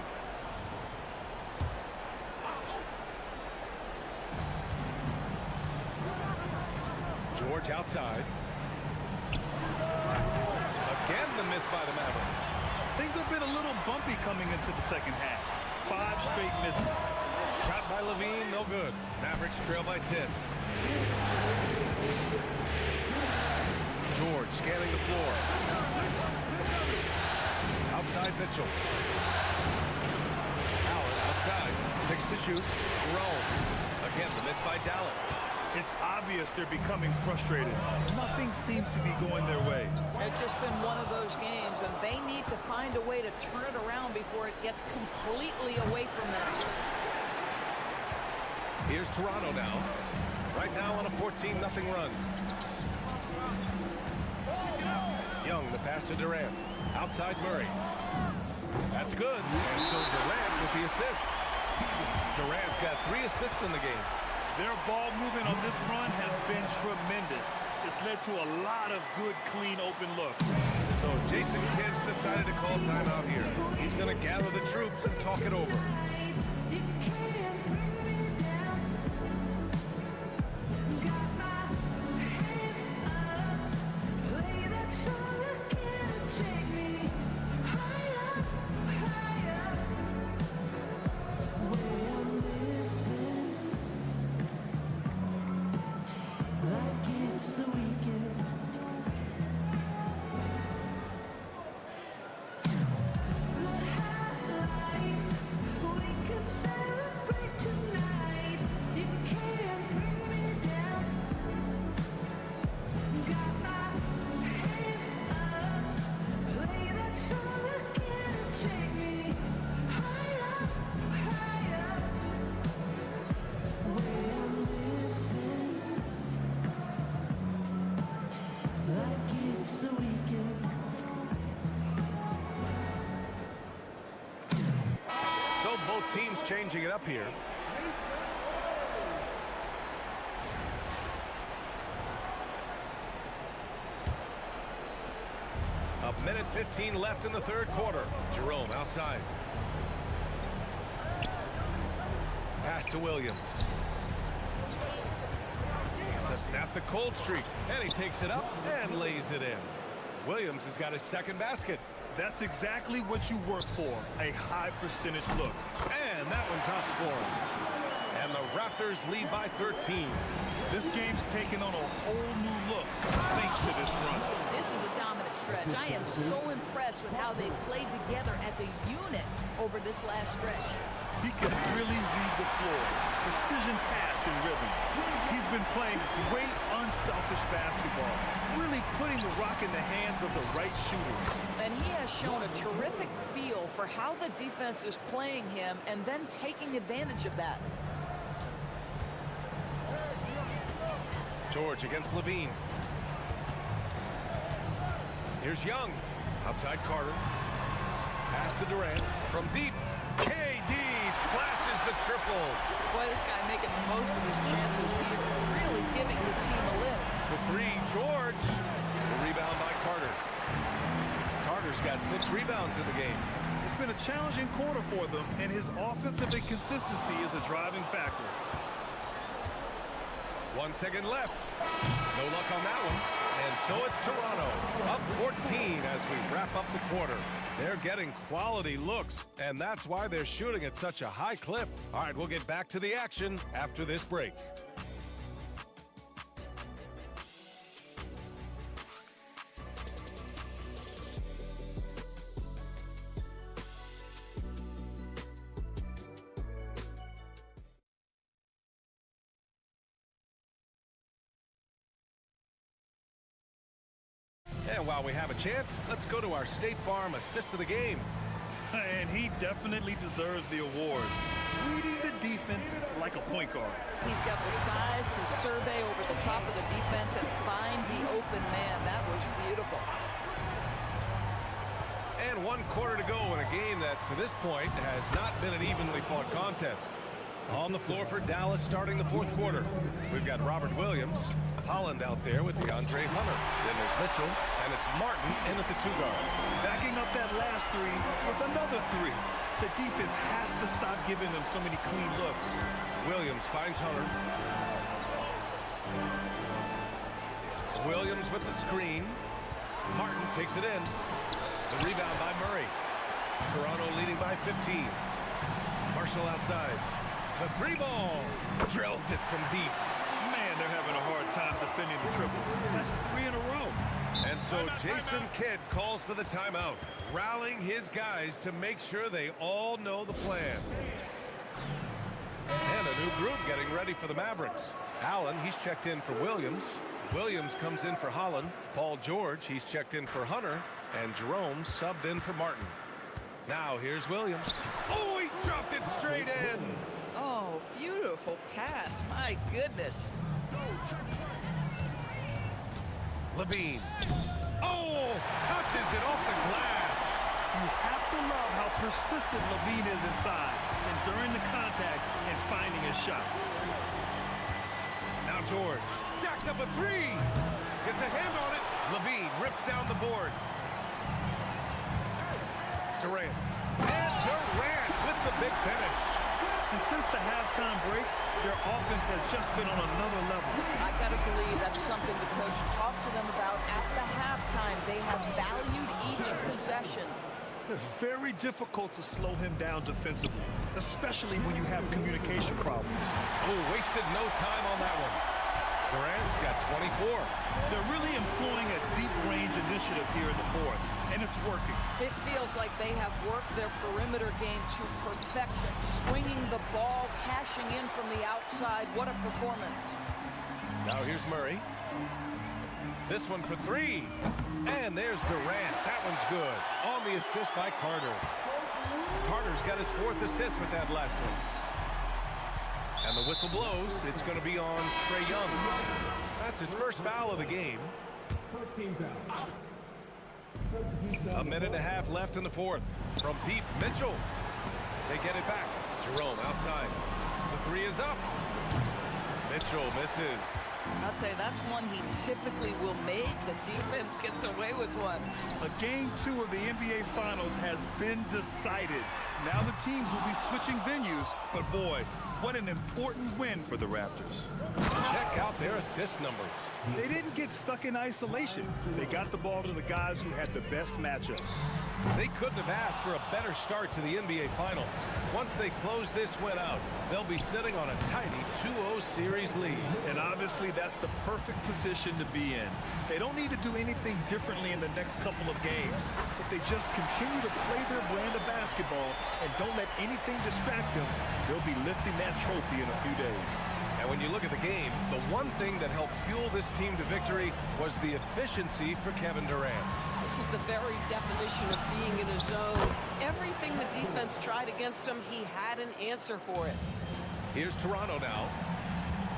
George outside. Again, the miss by the Mavericks. Things have been a little bumpy coming into the second half. 5 straight misses. Shot by Levine, no good. Mavericks trail by 10. George scanning the floor. Outside Mitchell. Allen outside. 6 to shoot. Jerome. Again, the miss by Dallas. It's obvious they're becoming frustrated. Nothing seems to be going their way. It's just been one of those games, and they need to find a way to turn it around before it gets completely away from them. Here's Toronto now. Right now on a 14-0 run. Young, the pass to Durant. Outside Murray. That's good. And so Durant with the assist. Durant's got 3 assists in the game. Their ball movement on this run has been tremendous. It's led to a lot of good, clean, open looks. So Jason Kidd's decided to call timeout here. He's going to gather the troops and talk it over. Both teams changing it up here. A minute 15 left in the third quarter. Jerome outside. Pass to Williams. To snap the cold streak. And he takes it up and lays it in. Williams has got his second basket. That's exactly what you work for, a high percentage look. And that one drops for him. And the Raptors lead by 13. This game's taken on a whole new look thanks to this run. This is a dominant stretch. I am so impressed with how they played together as a unit over this last stretch. He can really read the floor. Precision pass and rhythm. He's been playing great, unselfish basketball. Really putting the rock in the hands of the right shooters. And he has shown a terrific feel for how the defense is playing him and then taking advantage of that. George against Levine. Here's Young. Outside Carter. Pass to Durant. From deep. KD splashes the triple. Boy, this guy making the most of his chances here. Really giving his team a lift. For 3, George. The rebound by Carter. Carter's got 6 rebounds in the game. It's been a challenging quarter for them, and his offensive inconsistency is a driving factor. 1 second left. No luck on that one. And so it's Toronto, up 14 as we wrap up the quarter. They're getting quality looks, and that's why they're shooting at such a high clip. All right, we'll get back to the action after this break. And while we have a chance, let's go to our State Farm assist of the game. And he definitely deserves the award. Reading the defense like a point guard. He's got the size to survey over the top of the defense and find the open man. That was beautiful. And 1 quarter to go in a game that, to this point, has not been an evenly fought contest. On the floor for Dallas starting the 4th quarter. We've got Robert Williams, Holland out there with DeAndre Hunter. Then there's Mitchell, and it's Martin in at the 2 guard. Backing up that last 3 with another 3. The defense has to stop giving them so many clean looks. Williams finds Hunter. Williams with the screen. Martin takes it in. The rebound by Murray. Toronto leading by 15. Marshall outside. The 3 ball. Drills it from deep. Man, they're having a hard time defending the triple. That's 3 in a row. And so Jason Kidd calls for the timeout, rallying his guys to make sure they all know the plan. And a new group getting ready for the Mavericks. Allen, he's checked in for Williams. Williams comes in for Holland. Paul George, he's checked in for Hunter. And Jerome subbed in for Martin. Now here's Williams. Oh, he dropped it straight in. Oh, beautiful pass. My goodness. Levine. Oh, touches it off the glass. You have to love how persistent Levine is inside, enduring the contact and finding his shot. Now George jacks up a 3. Gets a hand on it. Levine rips down the board. Durant. And Durant with the big finish. And since the halftime break, their offense has just been on another level. I got to believe that's something the coach talked to them about at the halftime. They have valued each possession. It's very difficult to slow him down defensively, especially when you have communication problems. Oh, wasted no time on that one. Durant's got 24. They're really employing a deep range initiative here in the 4th, and it's working. It feels like they have worked their perimeter game to perfection, swinging the ball, cashing in from the outside. What a performance. Now here's Murray. This one for 3. And there's Durant. That one's good. On the assist by Carter. Carter's got his 4th assist with that last one. And the whistle blows. It's going to be on Trae Young. That's his first foul of the game. First team foul. A minute and a half left in the 4th. From deep, Mitchell. They get it back. Jerome outside. The 3 is up. Mitchell misses. I'll tell you, that's one he typically will make. The defense gets away with one. A game 2 of the NBA Finals has been decided. Now the teams will be switching venues, but boy, what an important win for the Raptors. Check out their assist numbers. They didn't get stuck in isolation. They got the ball to the guys who had the best matchups. They couldn't have asked for a better start to the NBA Finals. Once they close this win out, they'll be sitting on a tidy 2-0 series lead. And obviously that's the perfect position to be in. They don't need to do anything differently in the next couple of games. If they just continue to play their brand of basketball and don't let anything distract them, they'll be lifting that trophy in a few days. And when you look at the game, the one thing that helped fuel this team to victory was the efficiency for Kevin Durant. This is the very definition of being in a zone. Everything the defense tried against him, he had an answer for it. Here's Toronto now.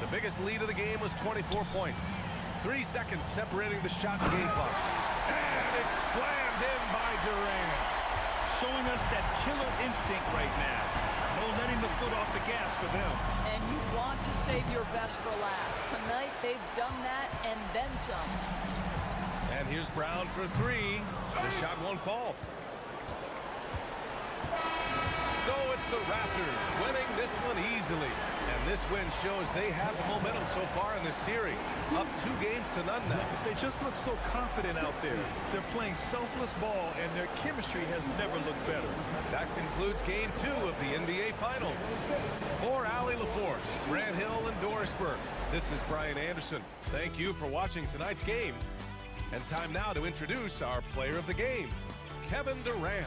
The biggest lead of the game was 24 points. 3 seconds separating the shot and game clock. And it's slammed in by Durant. Showing us that killer instinct right now. No letting the foot off the gas for them. And you want to save your best for last. Tonight, they've done that and then some. And here's Brown for 3. The shot won't fall. So it's the Raptors winning this one easily. And this win shows they have the momentum so far in this series. Up 2-0 now. They just look so confident out there. They're playing selfless ball, and their chemistry has never looked better. That concludes Game 2 of the NBA Finals. For Allie LaForce, Grant Hill, and Doris Burke, this is Brian Anderson. Thank you for watching tonight's game. And time now to introduce our player of the game, Kevin Durant.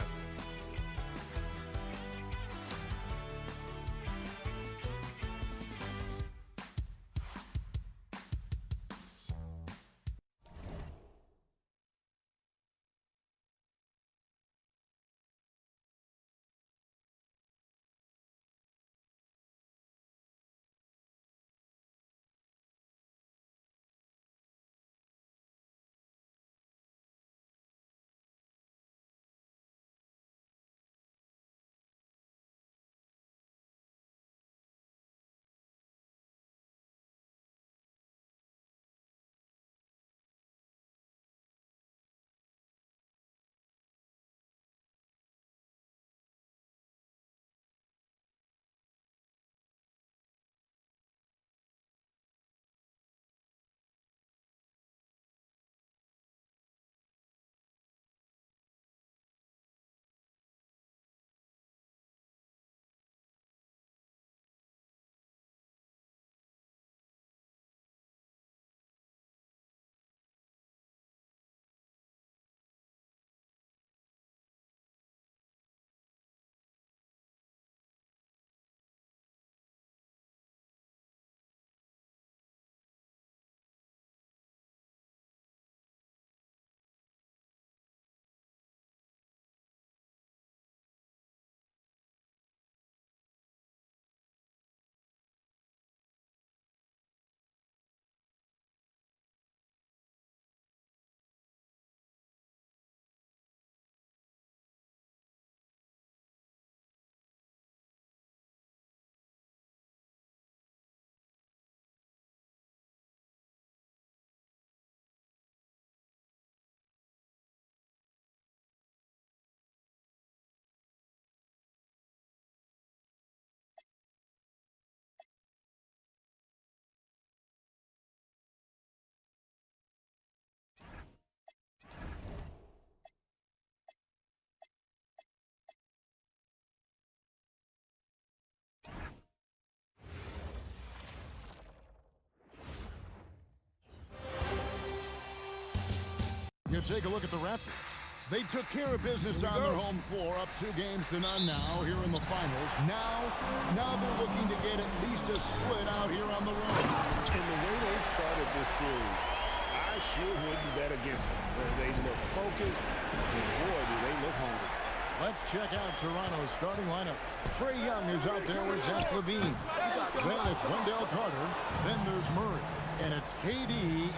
You take a look at the Raptors. They took care of business on their home floor, up 2-0 now here in the finals. Now they're looking to get at least a split out here on the road. And the way they've started this series, I sure wouldn't bet against them. They look focused, and boy, do they look hungry. Let's check out Toronto's starting lineup. Trae Young is out there with Zach LaVine. Then it's Wendell Carter. Then there's Murray. And it's KD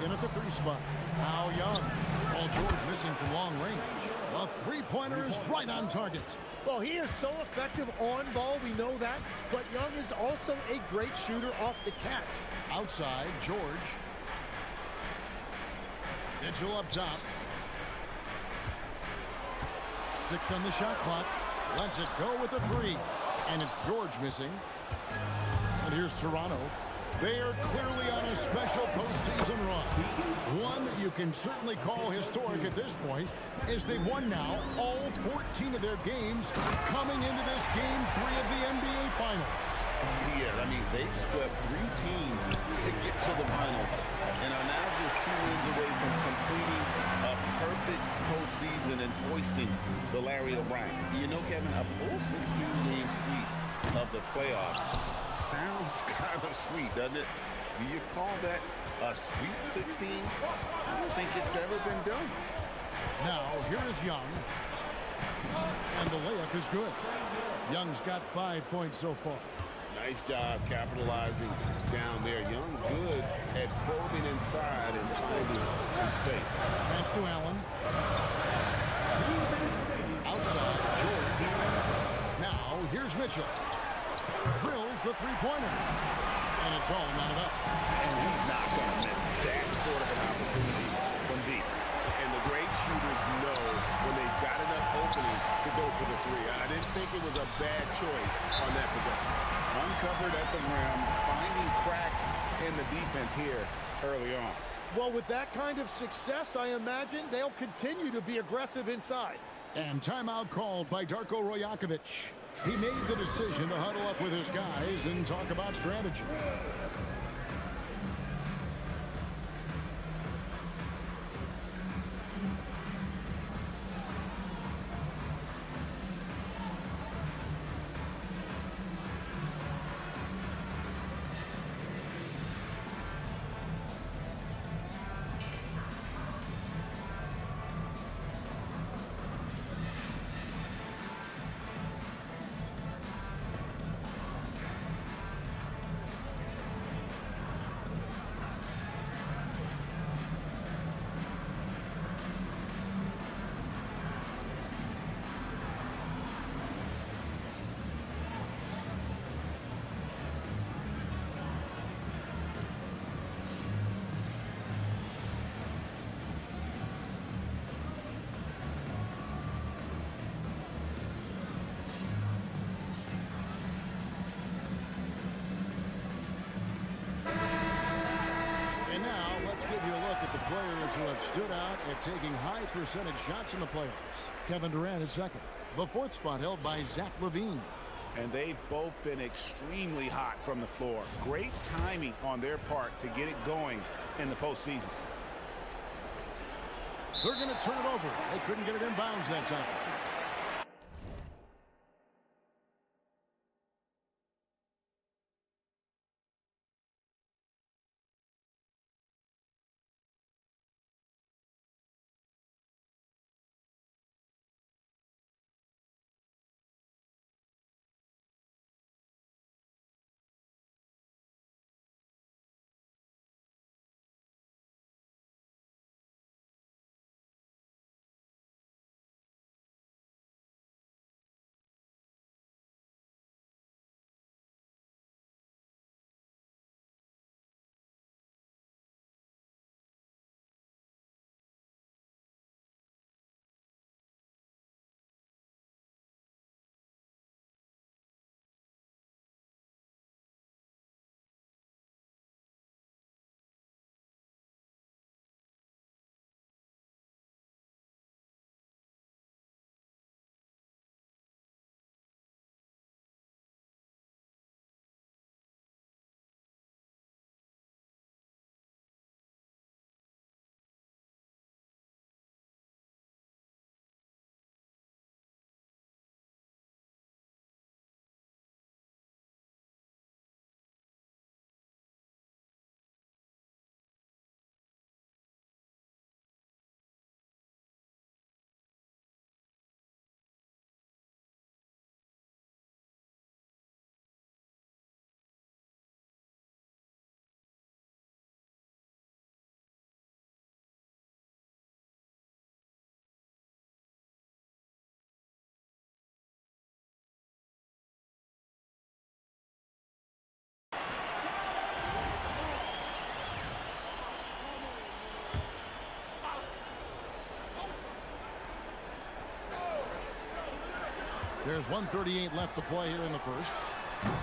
in at the 3 spot. Now Young. Paul George missing from long range. The three-pointer is right on target. Well, he is so effective on ball, we know that. But Young is also a great shooter off the catch. Outside, George. Mitchell up top. 6 on the shot clock. Lets it go with a 3. And it's George missing. And here's Toronto. They are clearly on a special postseason run. One you can certainly call historic at this point, as they've won now all 14 of their games coming into this Game 3 of the NBA Finals. Yeah, I mean, they've swept 3 teams to get to the finals and are now just 2 wins away from completing a perfect postseason and hoisting the Larry O'Brien. You know, Kevin, a full 16-game sweep of the playoffs sounds kind of sweet, doesn't it? Do you call that a sweet 16? I don't think it's ever been done. Now, here is Young. And the layup is good. Young's got 5 points so far. Nice job capitalizing down there. Young good at probing inside and finding some space. Pass to Allen. Outside, George. Now, here's Mitchell. Drills the three-pointer. And it's all knotted up. And he's not going to miss that sort of an opportunity from deep. And the great shooters know when they've got enough opening to go for the three. I didn't think it was a bad choice on that possession. Uncovered at the rim, finding cracks in the defense here early on. Well, with that kind of success, I imagine they'll continue to be aggressive inside. And timeout called by Darko Rajakovic. He made the decision to huddle up with his guys and talk about strategy. Give you a look at the players who have stood out at taking high percentage shots in the playoffs. Kevin Durant is second. The fourth spot held by Zach LaVine. And they've both been extremely hot from the floor. Great timing on their part to get it going in the postseason. They're going to turn it over. They couldn't get it in bounds that time. There's 1:38 left to play here in the first.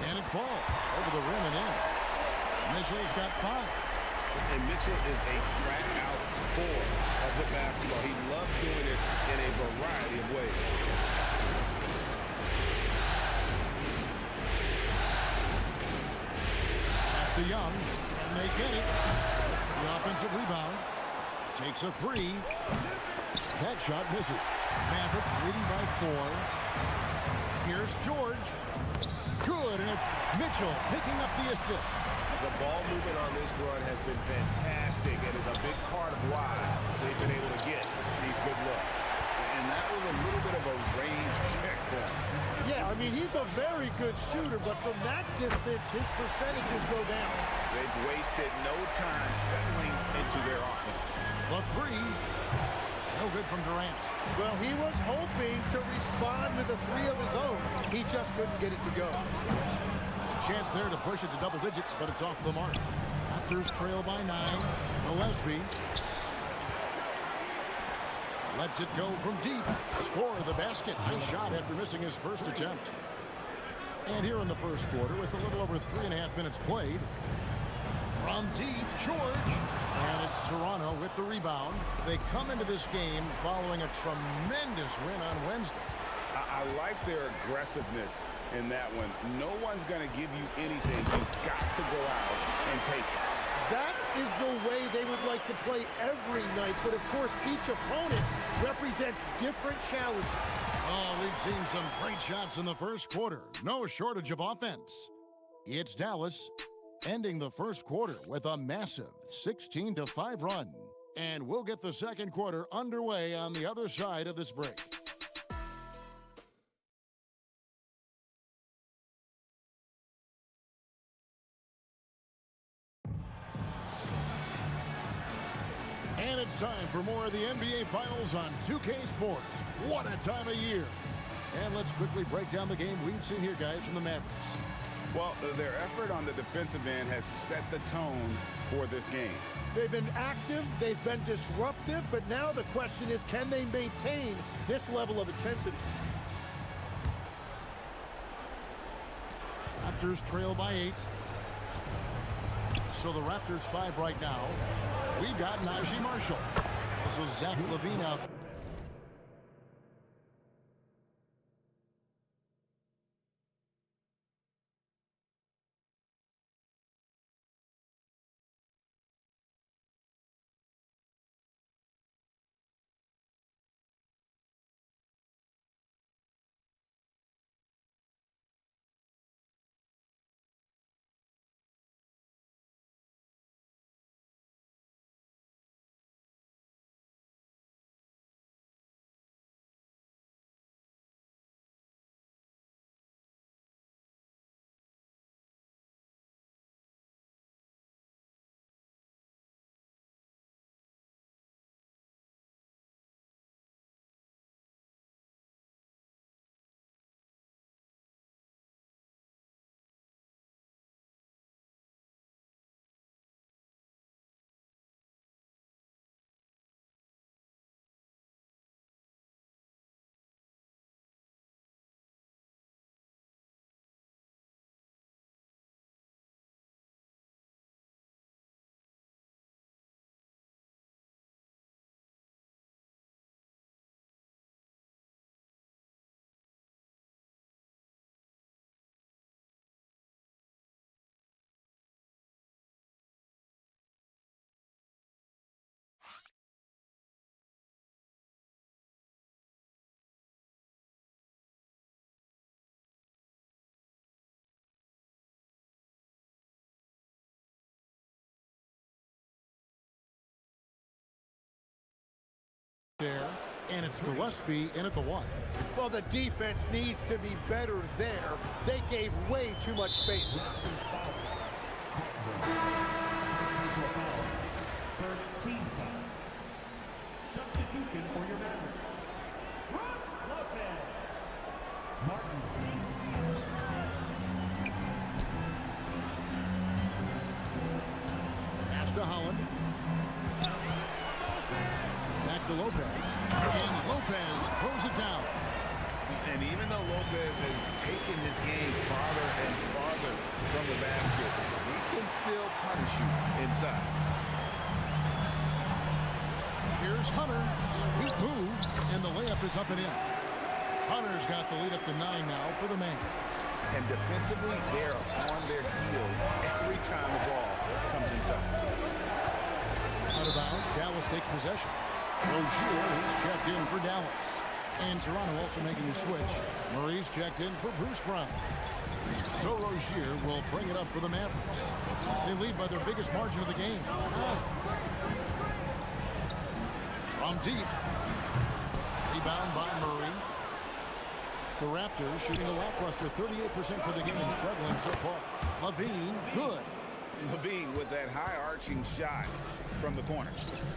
And it falls over the rim and in. Mitchell's got 5. And Mitchell is a flat-out scorer of the basketball. He loves doing it in a variety of ways. Pass to Young, and they get it. The offensive rebound. Takes a 3. That shot misses. Mavericks leading by 4. Here's George. Good, and it's Mitchell picking up the assist. The ball movement on this run has been fantastic and is a big part of why they've been able to get these good looks. And that was a little bit of a range check for him. Yeah, I mean, he's a very good shooter, but from that distance, his percentages go down. They've wasted no time settling into their offense. The 3. No good from Durant. Well, he was hoping to respond with a 3 of his own. He just couldn't get it to go. Chance there to push it to double digits, but it's off the mark. Raptors trail by 9. Gillespie. Lets it go from deep. Score the basket. Nice shot after missing his first attempt. And here in the first quarter, with a little over 3.5 minutes played, from deep, George. And it's Toronto with the rebound. They come into this game following a tremendous win on Wednesday. I like their aggressiveness in that one. No one's going to give you anything. You've got to go out and take it. That is the way they would like to play every night. But, of course, each opponent represents different challenges. Oh, we've seen some great shots in the first quarter. No shortage of offense. It's Dallas ending the first quarter with a massive 16-5 run. And we'll get the second quarter underway on the other side of this break. And it's time for more of the NBA Finals on 2K Sports. What a time of year. And let's quickly break down the game we've seen here, guys, from the Mavericks. Well, their effort on the defensive end has set the tone for this game. They've been active, they've been disruptive, but now the question is, can they maintain this level of intensity? Raptors trail by 8. So the Raptors 5 right now. We've got Najee Marshall. So Zach LaVine out. There, and it's Gillespie in at the 1. Well, the defense needs to be better there. They gave way too much space. 13 foul. Substitution for your Mavericks. Lopez. Martin. Pass to Holland. Back to Lopez. And Lopez throws it down. And even though Lopez has taken his game farther and farther from the basket, he can still punish you inside. Here's Hunter. Sweet move. And the layup is up and in. Hunter's got the lead up to 9 now for the Mavericks. And defensively, they're on their heels every time the ball comes inside. Out of bounds, Dallas takes possession. Rozier, he's checked in for Dallas. And Toronto also making a switch. Murray's checked in for Bruce Brown. So Rozier will bring it up for the Mavericks. They lead by their biggest margin of the game. 9. From deep. Rebound by Murray. The Raptors shooting a lackluster 38% for the game, struggling so far. LaVine, good. LaVine with that high arching shot from the corner.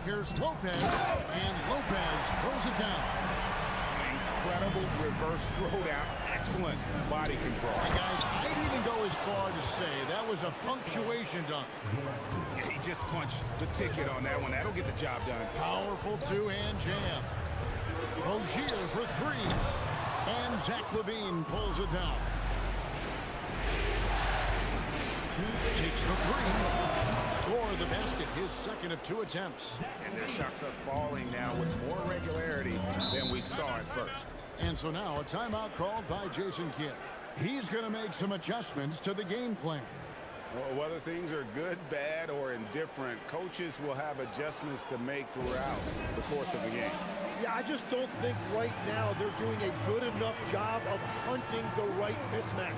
Here's Lopez, and Lopez throws it down. Incredible reverse throwdown. Excellent body control. Hey guys, I'd even go as far to say that was a punctuation dunk. Yeah, he just punched the ticket on that one. That'll get the job done. Powerful two-hand jam. Rozier for three. And Zach LaVine pulls it down. Takes the three. Score the basket, his second of 2 attempts. And their shots are falling now with more regularity than we saw at first. And so now a timeout called by Jason Kidd. He's going to make some adjustments to the game plan. Well, whether things are good, bad, or indifferent, coaches will have adjustments to make throughout the course of the game. Yeah, I just don't think right now they're doing a good enough job of hunting the right mismatches.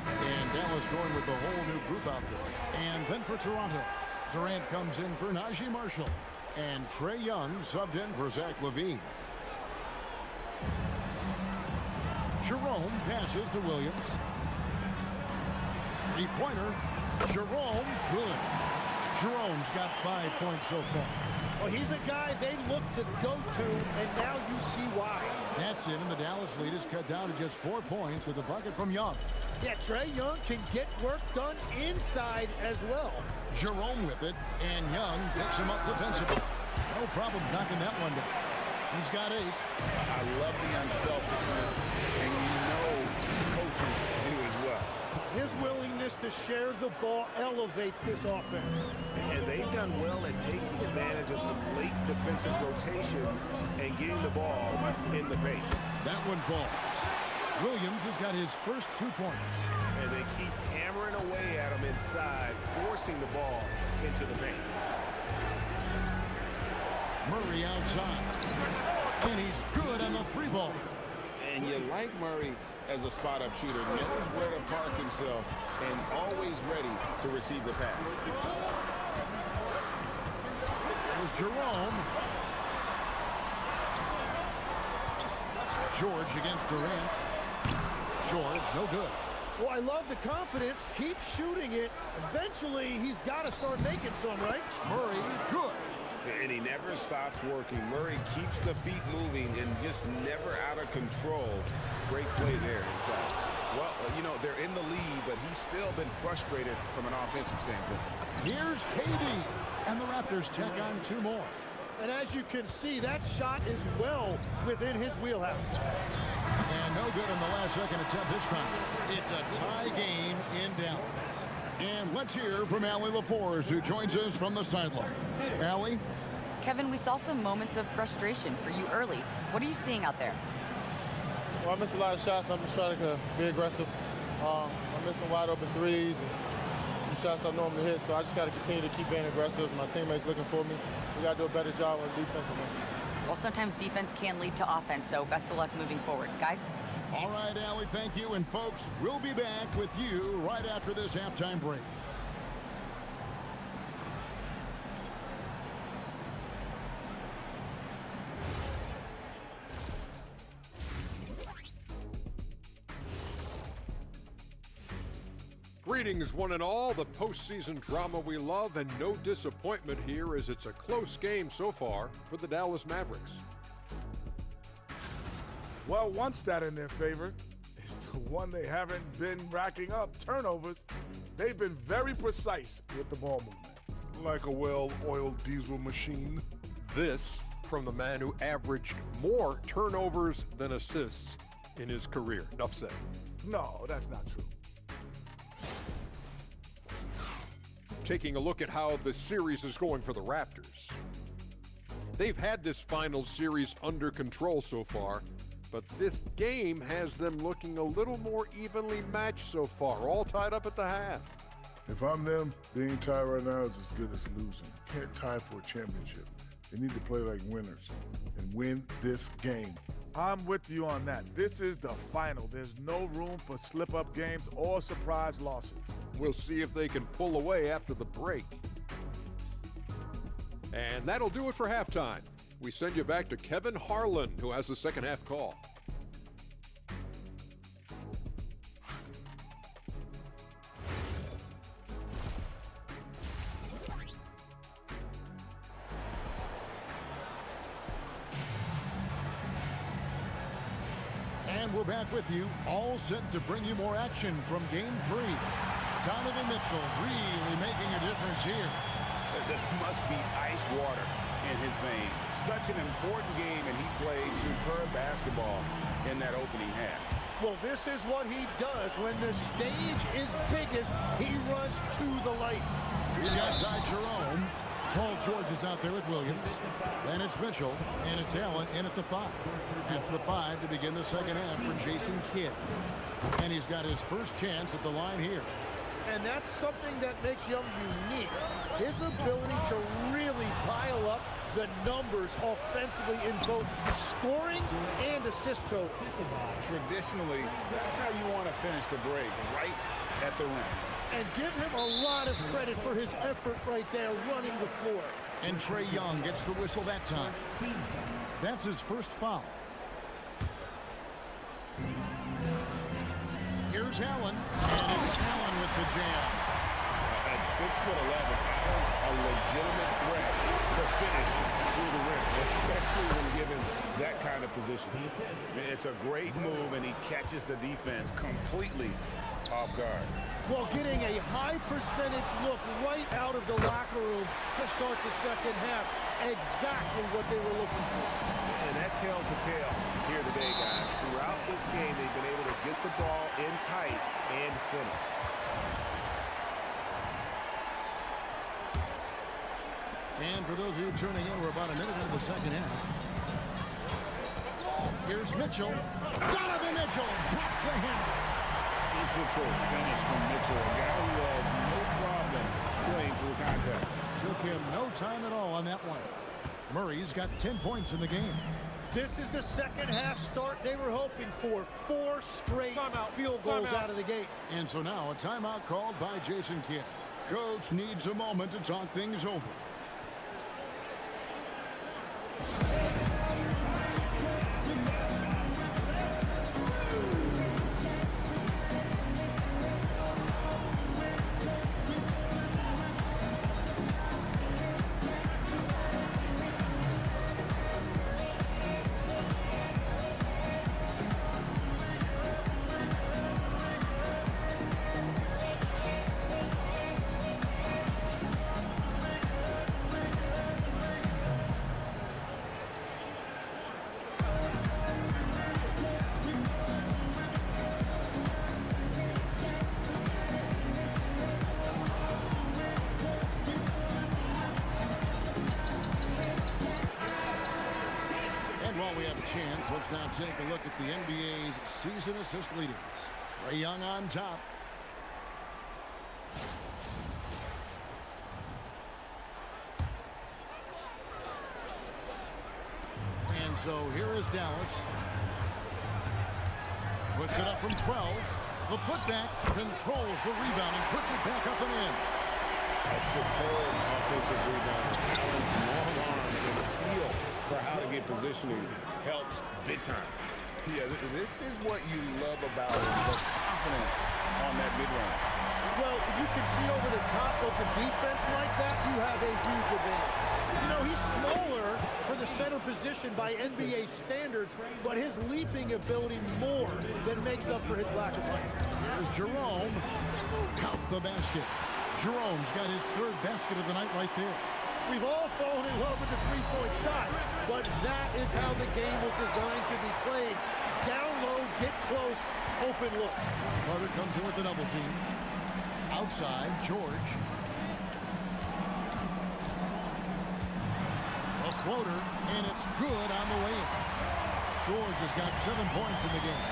And Dallas going with a whole new group out there. And then for Toronto, Durant comes in for Najee Marshall. And Trae Young subbed in for Zach LaVine. Jerome passes to Williams. Three-pointer. Jerome, good. Jerome's got 5 points so far. Well, he's a guy they look to go to, and now you see why. That's it, and the Dallas lead is cut down to just 4 points with a bucket from Young. Yeah, Trae Young can get work done inside as well. Jerome with it, and Young picks him up defensively. No problem knocking that one down. He's got 8. I love the unselfishness, and you know coaches do as well. His willingness to share the ball elevates this offense. And they've done well at taking advantage of some late defensive rotations and getting the ball in the paint. That one falls. Williams has got his first 2 points. And they keep hammering away at him inside, forcing the ball into the paint. Murray outside. And he's good on the 3-ball. And you like Murray as a spot-up shooter, knows where to park himself, and always ready to receive the pass. There's Jerome. George against Durant. George, no good. Well, I love the confidence. Keep shooting it. Eventually, he's got to start making some, right? Murray, good. And he never stops working. Murray keeps the feet moving and just never out of control. Great play there inside. Well, you know, they're in the lead, but he's still been frustrated from an offensive standpoint. Here's KD. And the Raptors tack on 2 more. And as you can see, that shot is well within his wheelhouse. And no good in the last second attempt this time. It's a tie game in Dallas. And let's hear from Allie LaForce, who joins us from the sideline. Allie? Kevin, we saw some moments of frustration for you early. What are you seeing out there? Well, I missed a lot of shots. I'm just trying to be aggressive. I'm missing wide open threes and some shots I normally hit, so I just got to continue to keep being aggressive. My teammates looking for me. We got to do a better job on defense. Well, sometimes defense can lead to offense, so best of luck moving forward. Guys? All right, Allie, thank you. And folks, we'll be back with you right after this halftime break. Greetings, one and all. The postseason drama we love, and no disappointment here as it's a close game so far for the Dallas Mavericks. Well, one stat in their favor is the one they haven't been racking up, turnovers. They've been very precise with the ball movement. Like a well-oiled diesel machine. This from the man who averaged more turnovers than assists in his career. Enough said. No, that's not true. Taking a look at how the series is going for the Raptors. They've had this final series under control so far, but this game has them looking a little more evenly matched so far, all tied up at the half. If I'm them, being tied right now is as good as losing. You can't tie for a championship. They need to play like winners and win this game. I'm with you on that. This is the final. There's no room for slip-up games or surprise losses. We'll see if they can pull away after the break. And that'll do it for halftime. We send you back to Kevin Harlan, who has the second half call. we're back with you, all set to bring you more action from Game 3. Donovan Mitchell really making a difference here. There must be ice water in his veins. Such an important game, and he plays superb basketball in that opening half. Well, this is what he does. When the stage is biggest, he runs to the light. We've got Ty Jerome. Paul George is out there with Williams. Then it's Mitchell, and it's Allen in at the 5. That's the 5 to begin the second half for Jason Kidd. And he's got his first chance at the line here. And that's something that makes Young unique. His ability to really pile up the numbers offensively in both scoring and assist total. Traditionally, that's how you want to finish the break, right at the rim. And give him a lot of credit for his effort right there running the floor. And Trae Young gets the whistle that time. That's his first foul. Here's Allen, and it's Allen with the jam. At 6'11", Allen's a legitimate threat to finish through the rim, especially when given that kind of position. It's a great move, and he catches the defense completely off guard. Well, getting a high percentage look right out of the locker room to start the second half. Exactly what they were looking for. And that tells the tale here today, guys. Throughout this game, they've been able to get the ball in tight and finish. And for those of you tuning in, we're about a minute into the second half. Here's Mitchell. Donovan Mitchell drops the handle. Physical finish from Mitchell, a guy who has no problem playing through contact. Took him no time at all on that one. Murray's got 10 points in the game. This is the second half start they were hoping for. 4 straight field goals out of the gate. And so now a timeout called by Jason Kidd. Coach needs a moment to talk things over. While we have a chance, let's now take a look at the NBA's season assist leaders. Trae Young on top. And so here is Dallas. Puts it up from 12. The putback controls the rebound and puts it back up and in. A superb offensive rebound. Allen's long arms and feel for how to get positioning helps big time. Yeah, this is what you love about him, the confidence on that mid-range. Well, you can see over the top of the defense like that, you have a huge advantage. You know, he's smaller for the center position by NBA standards, but his leaping ability more than makes up for his lack of height. Here's Jerome. Count the basket. Jerome's got his 3rd basket of the night right there. We've all fallen in love with the three-point shot, but that is how the game was designed to be played. Down low, get close, open look. Carter comes in with the double team. Outside, George. A floater, and it's good on the way in. George has got 7 points in the game.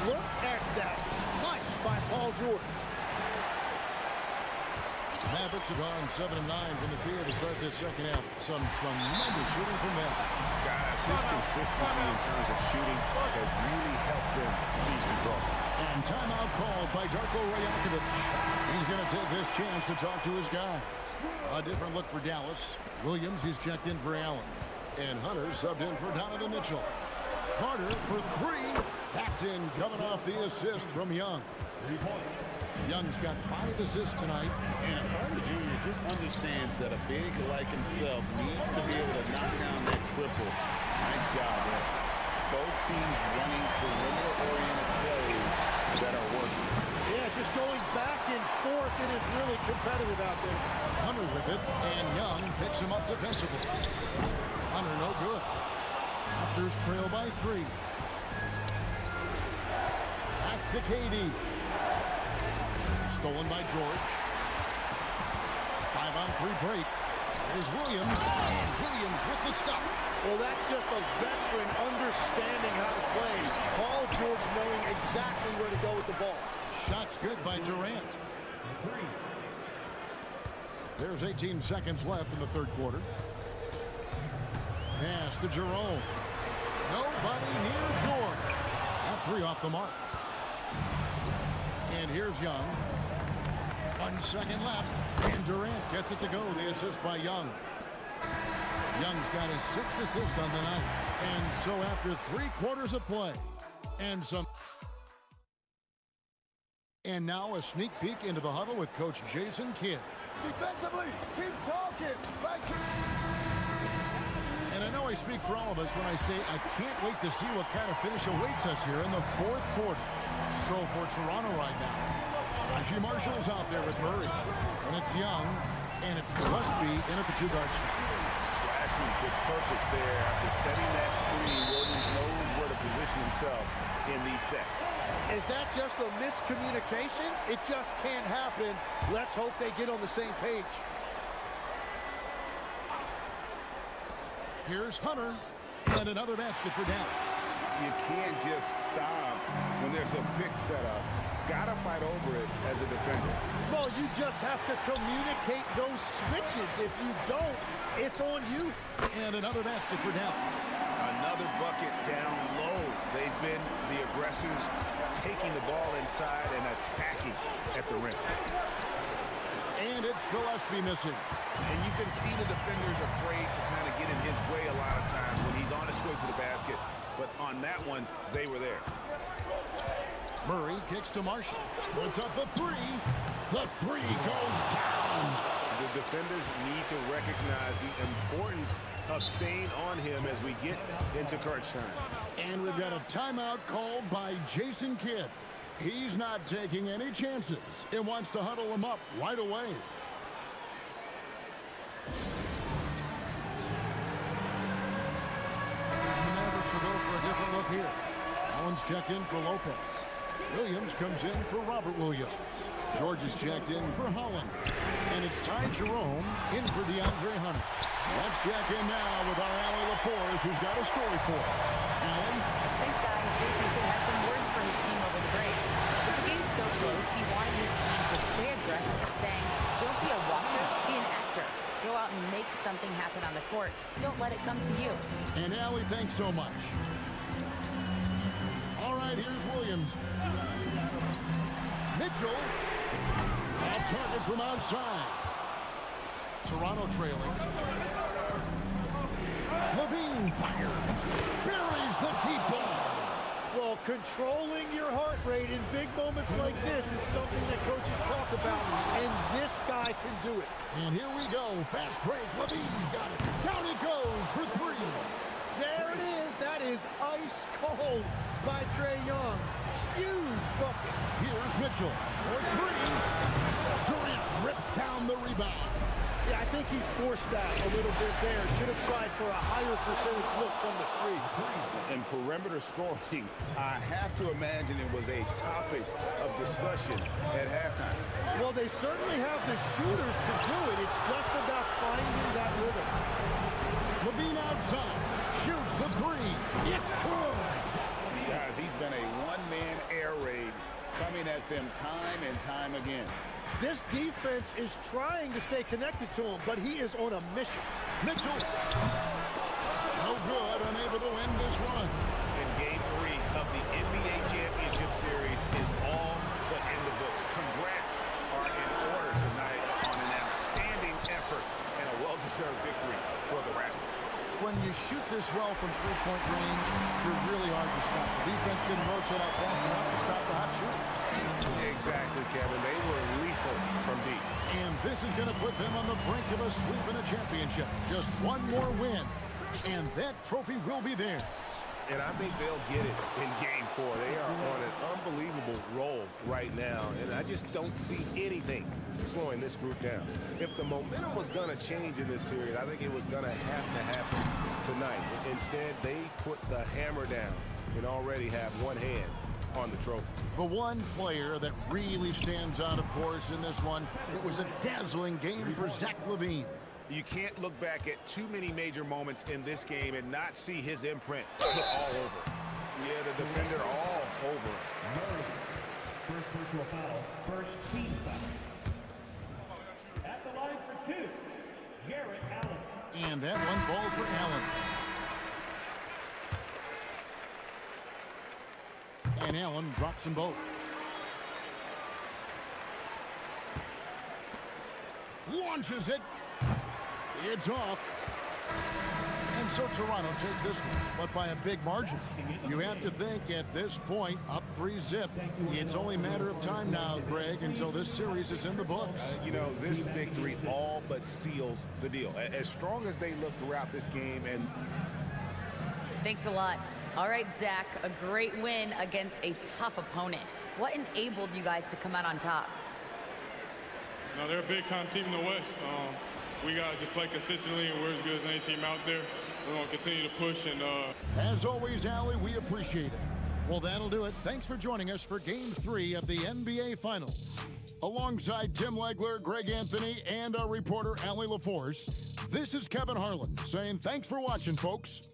Look at that touch by Paul George. Mavericks have gone 7-9 from the field to start this second half. Some tremendous shooting from them. Guys, his consistency in terms of shooting has really helped them seize control. And timeout called by Darko Rajakovic. He's going to take this chance to talk to his guy. A different look for Dallas. Williams, he's checked in for Allen. And Hunter subbed in for Donovan Mitchell. Carter for 3. That's in, coming off the assist from Young. 3 points. Young's got 5 assists tonight. And Carter Jr. just understands that a big like himself needs to be able to knock down that triple. Nice job there. both teams running perimeter-oriented plays that are working. Yeah, just going back and forth, it is really competitive out there. Hunter with it, and Young picks him up defensively. Hunter no good. Raptors trail by 3. Back to KD. Stolen by George. 5-on-3 break. There's Williams, and Williams with the stuff. Well, that's just a veteran understanding how to play. Paul George knowing exactly where to go with the ball. Shot's good by Durant. There's 18 seconds left in the third quarter. Pass to Jerome. Nobody near George. That 3 off the mark. And here's Young. 1 second left, and Durant gets it to go. The assist by Young. Young's got his 6th assist on the night. And so after 3 quarters of play, and now a sneak peek into the huddle with Coach Jason Kidd. Defensively, keep talking. And I know I speak for all of us when I say I can't wait to see what kind of finish awaits us here in the 4th quarter. So for Toronto right now, Najee Marshall's out there with Murray. And it's Young, and it's Gillespie in at the 2-guard spot. Slashing with purpose there. After setting that screen, Williams knows where to position himself in these sets. Is that just a miscommunication? It just can't happen. Let's hope they get on the same page. Here's Hunter, and another basket for Dallas. You can't just stop when there's a pick set up. Gotta fight over it as a defender. Well, you just have to communicate those switches. If you don't, it's on you. And another basket for Dallas. Another bucket down low. They've been the aggressors, taking the ball inside and attacking at the rim. And it's Gillespie missing. And you can see the defenders afraid to kind of get in his way a lot of times when he's on his way to the basket. But on that one, they were there. Murray kicks to Marshall. Puts up the 3. The 3 goes down. The defenders need to recognize the importance of staying on him as we get into crunch time. And we've got a timeout called by Jason Kidd. He's not taking any chances. He wants to huddle him up right away. The Mavericks will go for a different look here. Allen's checked in for Lopez. Williams comes in for Robert Williams. George is checked in for Holland. And it's Ty Jerome in for DeAndre Hunter. Let's check in now with our Allie LaForce, who's got a story for us. Allen? Thanks, guys. Jason Kidd had some words for his team over the break. With the game so close, he wanted his team to stay aggressive, saying, don't be a watcher, be an actor. Go out and make something happen on the court. Don't let it come to you. And Allie, thanks so much. All right, here's Williams. Mitchell. Off target from outside. Toronto trailing. Levine fired. Buries the deep ball. Well, controlling your heart rate in big moments like this is something that coaches talk about, and this guy can do it. And here we go. Fast break. Levine's got it. Down he goes for 3. There it is. That is ice cold by Trae Young. Huge bucket. Here's Mitchell for 3. Durant rips down the rebound. Yeah, I think he forced that a little bit there. Should have tried for a higher percentage look from the 3. And perimeter scoring, I have to imagine it was a topic of discussion at halftime. Well, they certainly have the shooters to do it. It's just about finding that rhythm. Levine outside. Shoots the 3. It's good. Guys, he's been a one-man air raid coming at them time and time again. This defense is trying to stay connected to him, but he is on a mission. Mitchell. No good, unable to end this run. And Game 3 of the NBA Championship Series is all but in the books. Congrats are in order tonight on an outstanding effort and a well-deserved victory for the Raptors. When you shoot this well from three-point range, you're really hard to stop. The defense didn't rotate out fast enough to stop the hot shooting. Exactly, Kevin. They were lethal from deep. And this is going to put them on the brink of a sweep in a championship. Just one more win, and that trophy will be theirs. and I think they'll get it in Game 4. They are on an unbelievable roll right now, and I just don't see anything slowing this group down. If the momentum was going to change in this series, I think it was going to have to happen tonight. Instead, they put the hammer down and already have one hand on the trophy. The one player that really stands out, of course, in this one, it was a dazzling game for Zach LaVine. You can't look back at too many major moments in this game and not see his imprint put all over. Yeah, the defender all over him. Murray, first personal foul, first team foul. At the line for 2, Jarrett Allen. And that one falls for Allen. And Allen drops them both. Launches it. It's off. And so Toronto takes this one, but by a big margin. You have to think at this point, up 3-zip. It's only a matter of time now, Greg, until this series is in the books. You know, this victory all but seals the deal. As strong as they look throughout this game. And Thanks a lot. All right, Zach, a great win against a tough opponent. What enabled you guys to come out on top? No, they're a big-time team in the West. We got to just play consistently, and we're as good as any team out there. We're going to continue to push. And as always, Allie, we appreciate it. Well, that'll do it. Thanks for joining us for Game 3 of the NBA Finals. Alongside Tim Legler, Greg Anthony, and our reporter, Allie LaForce, this is Kevin Harlan saying thanks for watching, folks.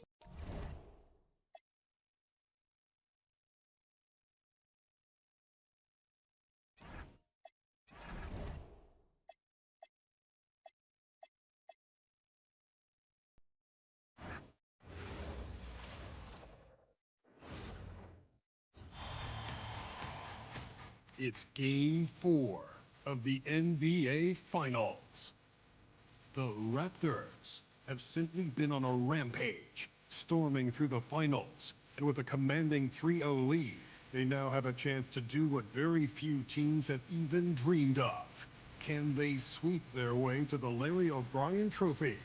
It's Game 4 of the NBA Finals. The Raptors have simply been on a rampage, storming through the finals. And with a commanding 3-0 lead, they now have a chance to do what very few teams have even dreamed of. Can they sweep their way to the Larry O'Brien Trophy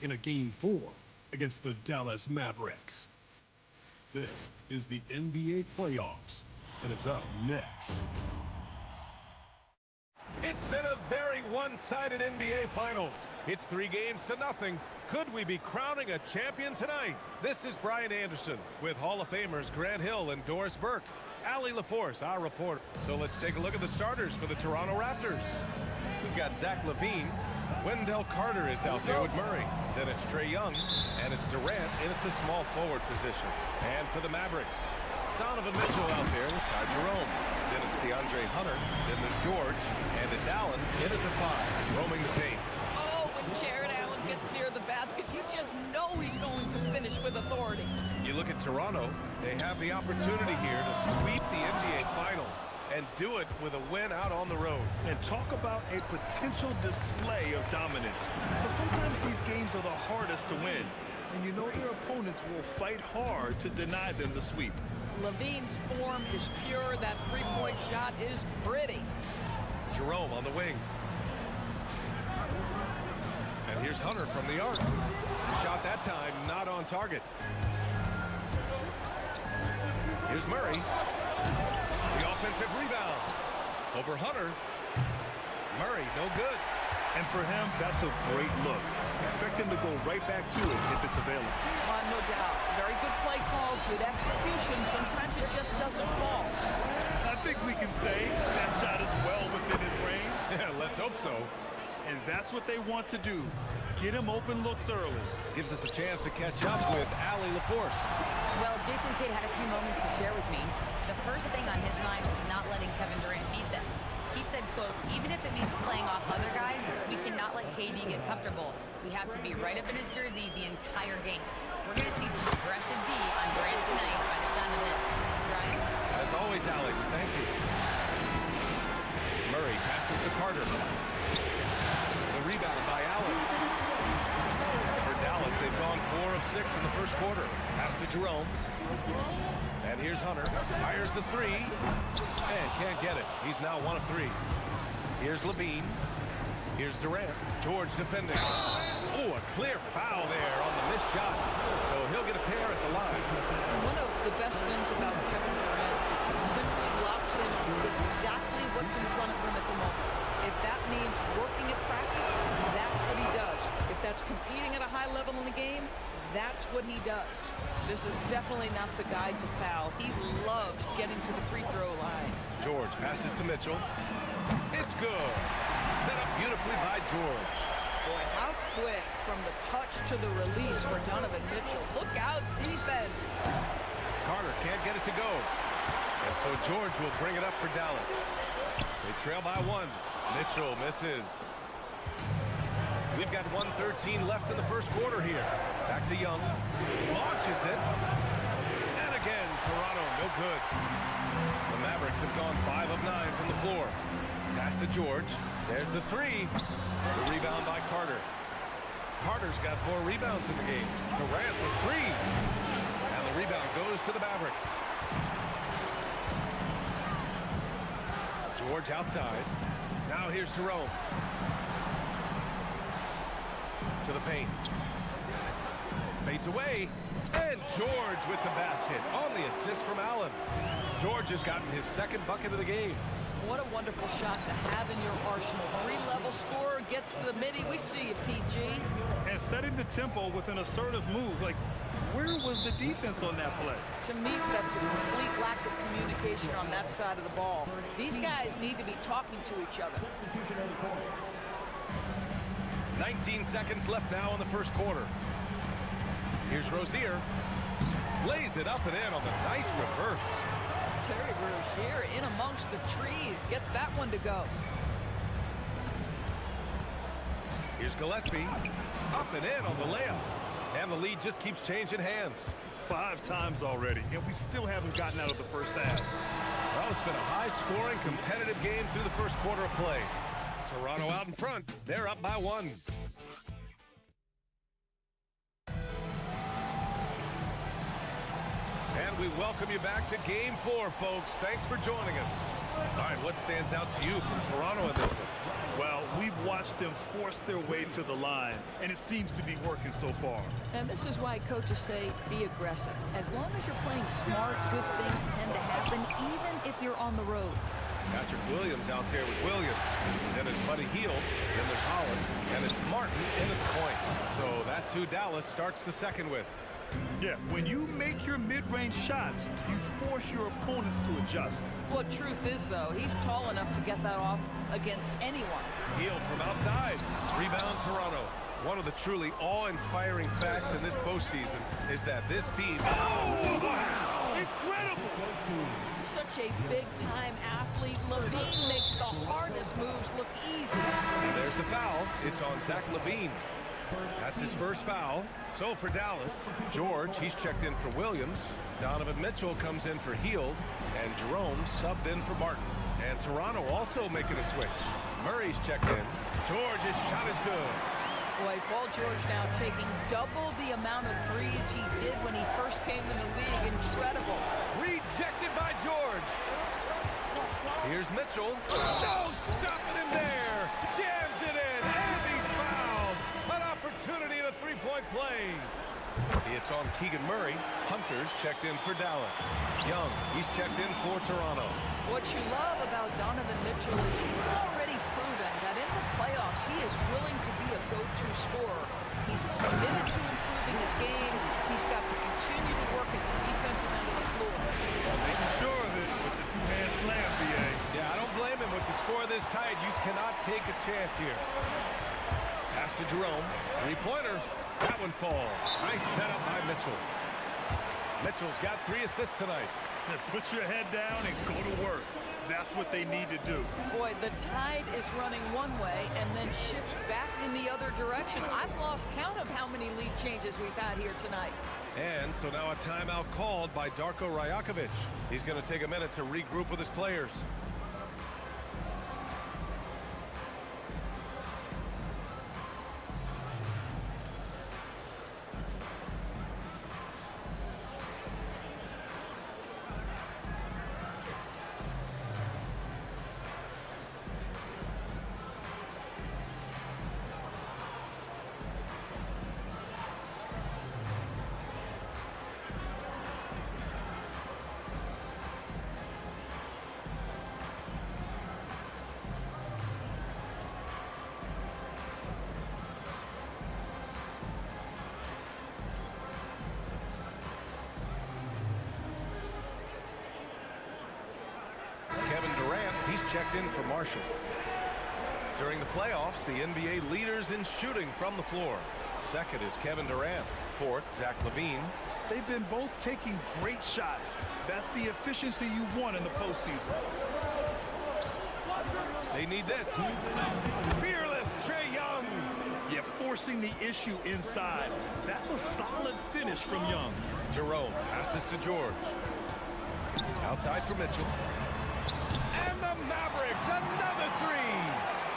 in a Game 4 against the Dallas Mavericks? This is the NBA Playoffs, and it's up next. It's been a very one-sided NBA Finals. It's 3-0. Could we be crowning a champion tonight? This is Brian Anderson with Hall of Famers Grant Hill and Doris Burke. Allie LaForce, our reporter. So let's take a look at the starters for the Toronto Raptors. We've got Zach LaVine. Wendell Carter is out there with Murray. Then it's Trae Young, and it's Durant in at the small forward position. And for the Mavericks, Donovan Mitchell out there with Ty Jerome. Then it's DeAndre Hunter. Then there's George. And it's Allen in at the 5, roaming the paint. Oh, when Jared Allen gets near the basket, you just know he's going to finish with authority. You look at Toronto, they have the opportunity here to sweep the NBA Finals and do it with a win out on the road. And talk about a potential display of dominance. But sometimes these games are the hardest to win. And you know their opponents will fight hard to deny them the sweep. LaVine's form is pure. That three-point shot is pretty. Jerome on the wing. And here's Hunter from the arc. The shot that time not on target. Here's Murray. The offensive rebound. Over Hunter. Murray, no good. And for him, that's a great look. Expect him to go right back to it if it's available. No doubt. Very good play call, good execution. Sometimes it just doesn't fall. I think we can say that shot is well within his range. Yeah, let's hope so. And that's what they want to do. Get him open looks early. Gives us a chance to catch up with Allie LaForce. Well, Jason Kidd had a few moments to share with me. The first thing on his mind was not letting Kevin Durant beat them. He said, quote, even if it means playing off other guys, we cannot let KD get comfortable. We have to be right up in his jersey the entire game. We're going to see some aggressive D on Durant tonight by the sound of this. Brian? As always, Allie, thank you. Murray passes to Carter. The rebound by Allen. For Dallas, they've gone 4 of 6 in the first quarter. Pass to Jerome. And here's Hunter. Fires the 3. And can't get it. He's now 1 of 3. Here's LaVine. Here's Durant. George defending. Oh, a clear foul there on the missed shot. So he'll get a pair at the line. One of the best things about Kevin Durant is he simply locks in exactly what's in front of him at the moment. If that means working at practice, that's what he does. If that's competing at a high level in the game, that's what he does. This is definitely not the guy to foul. He loves getting to the free throw line. George passes to Mitchell. It's good. Set up beautifully by George. Boy, how quick from the touch to the release for Donovan Mitchell. Look out, defense. Carter can't get it to go. And so George will bring it up for Dallas. They trail by 1. Mitchell misses. We've got 1:13 left in the first quarter here. Back to Young. Launches it. And again, Toronto, no good. The Mavericks have gone 5 of 9 from the floor. Pass to George. There's the 3. The rebound by Carter. Carter's got 4 rebounds in the game. Durant for 3. And the rebound goes to the Mavericks. George outside. Now here's Jerome. To the paint. Fades away. And George with the basket on the assist from Allen. George has gotten his 2nd bucket of the game. What a wonderful shot to have in your arsenal. 3-level scorer, gets to the midi. We see you, PG. And setting the tempo with an assertive move. Like, where was the defense on that play? To me, that's a complete lack of communication on that side of the ball. These guys need to be talking to each other. 19 seconds left now in the first quarter. Here's Rozier. Lays it up and in on the nice reverse. Terry Rozier in amongst the trees. Gets that one to go. Here's Gillespie. Up and in on the layup. And the lead just keeps changing hands. 5 times already, and we still haven't gotten out of the first half. Well, it's been a high-scoring, competitive game through the first quarter of play. Toronto out in front. They're up by 1. And we welcome you back to Game 4, folks. Thanks for joining us. All right, what stands out to you from Toronto in this one? Well, we've watched them force their way to the line, and it seems to be working so far. And this is why coaches say be aggressive. As long as you're playing smart, good things tend to happen, even if you're on the road. Patrick Williams out there with Williams. Then it's Buddy Hield. Then there's Holland. And it's Martin in at the point. So that's who Dallas starts the second with. Yeah, when you make your mid-range shots, you force your opponents to adjust. Well, truth is, though, he's tall enough to get that off against anyone. Hield from outside. Rebound Toronto. One of the truly awe-inspiring facts in this postseason is that this team... Oh, wow! Incredible! Such a big-time athlete. LaVine makes the hardest moves look easy. And there's the foul. It's on Zach LaVine. That's his first foul. So for Dallas, George, he's checked in for Williams. Donovan Mitchell comes in for Hield. And Jerome subbed in for Martin. And Toronto also making a switch. Murray's checked in. George's shot is good. Boy, Paul George now taking double the amount of threes he did when he first came in the league. Incredible. Rejected by George. Here's Mitchell. No stopping him there. Jams it in. And he's fouled. An opportunity in a three-point play. It's on Keegan Murray. Hunter's checked in for Dallas. Young, he's checked in for Toronto. What you love about Donovan Mitchell is he's already proven that in the playoffs he is willing to be a go-to scorer. He's committed to improving his game. He's got to continue to work at the defensive end of the floor. Making sure of it with the two-hand slam, B.A. Yeah, I don't blame him. With the score this tight, you cannot take a chance here. Pass to Jerome. Three-pointer. That one falls. Nice setup by Mitchell. Mitchell's got 3 assists tonight. Put your head down and go to work. That's what they need to do. Boy, the tide is running one way and then shifts back in the other direction. I've lost count of how many lead changes we've had here tonight. And so now a timeout called by Darko Rajakovic. He's going to take a minute to regroup with his players. in for Marshall. During the playoffs, the NBA leaders in shooting from the floor. Second is Kevin Durant. Fourth, Zach LaVine. They've been both taking great shots. That's the efficiency you want in the postseason. They need this. Fearless Trae Young. Yeah, forcing the issue inside. That's a solid finish from Young. Jerome passes to George. Outside for Mitchell. And the Mavericks, another three.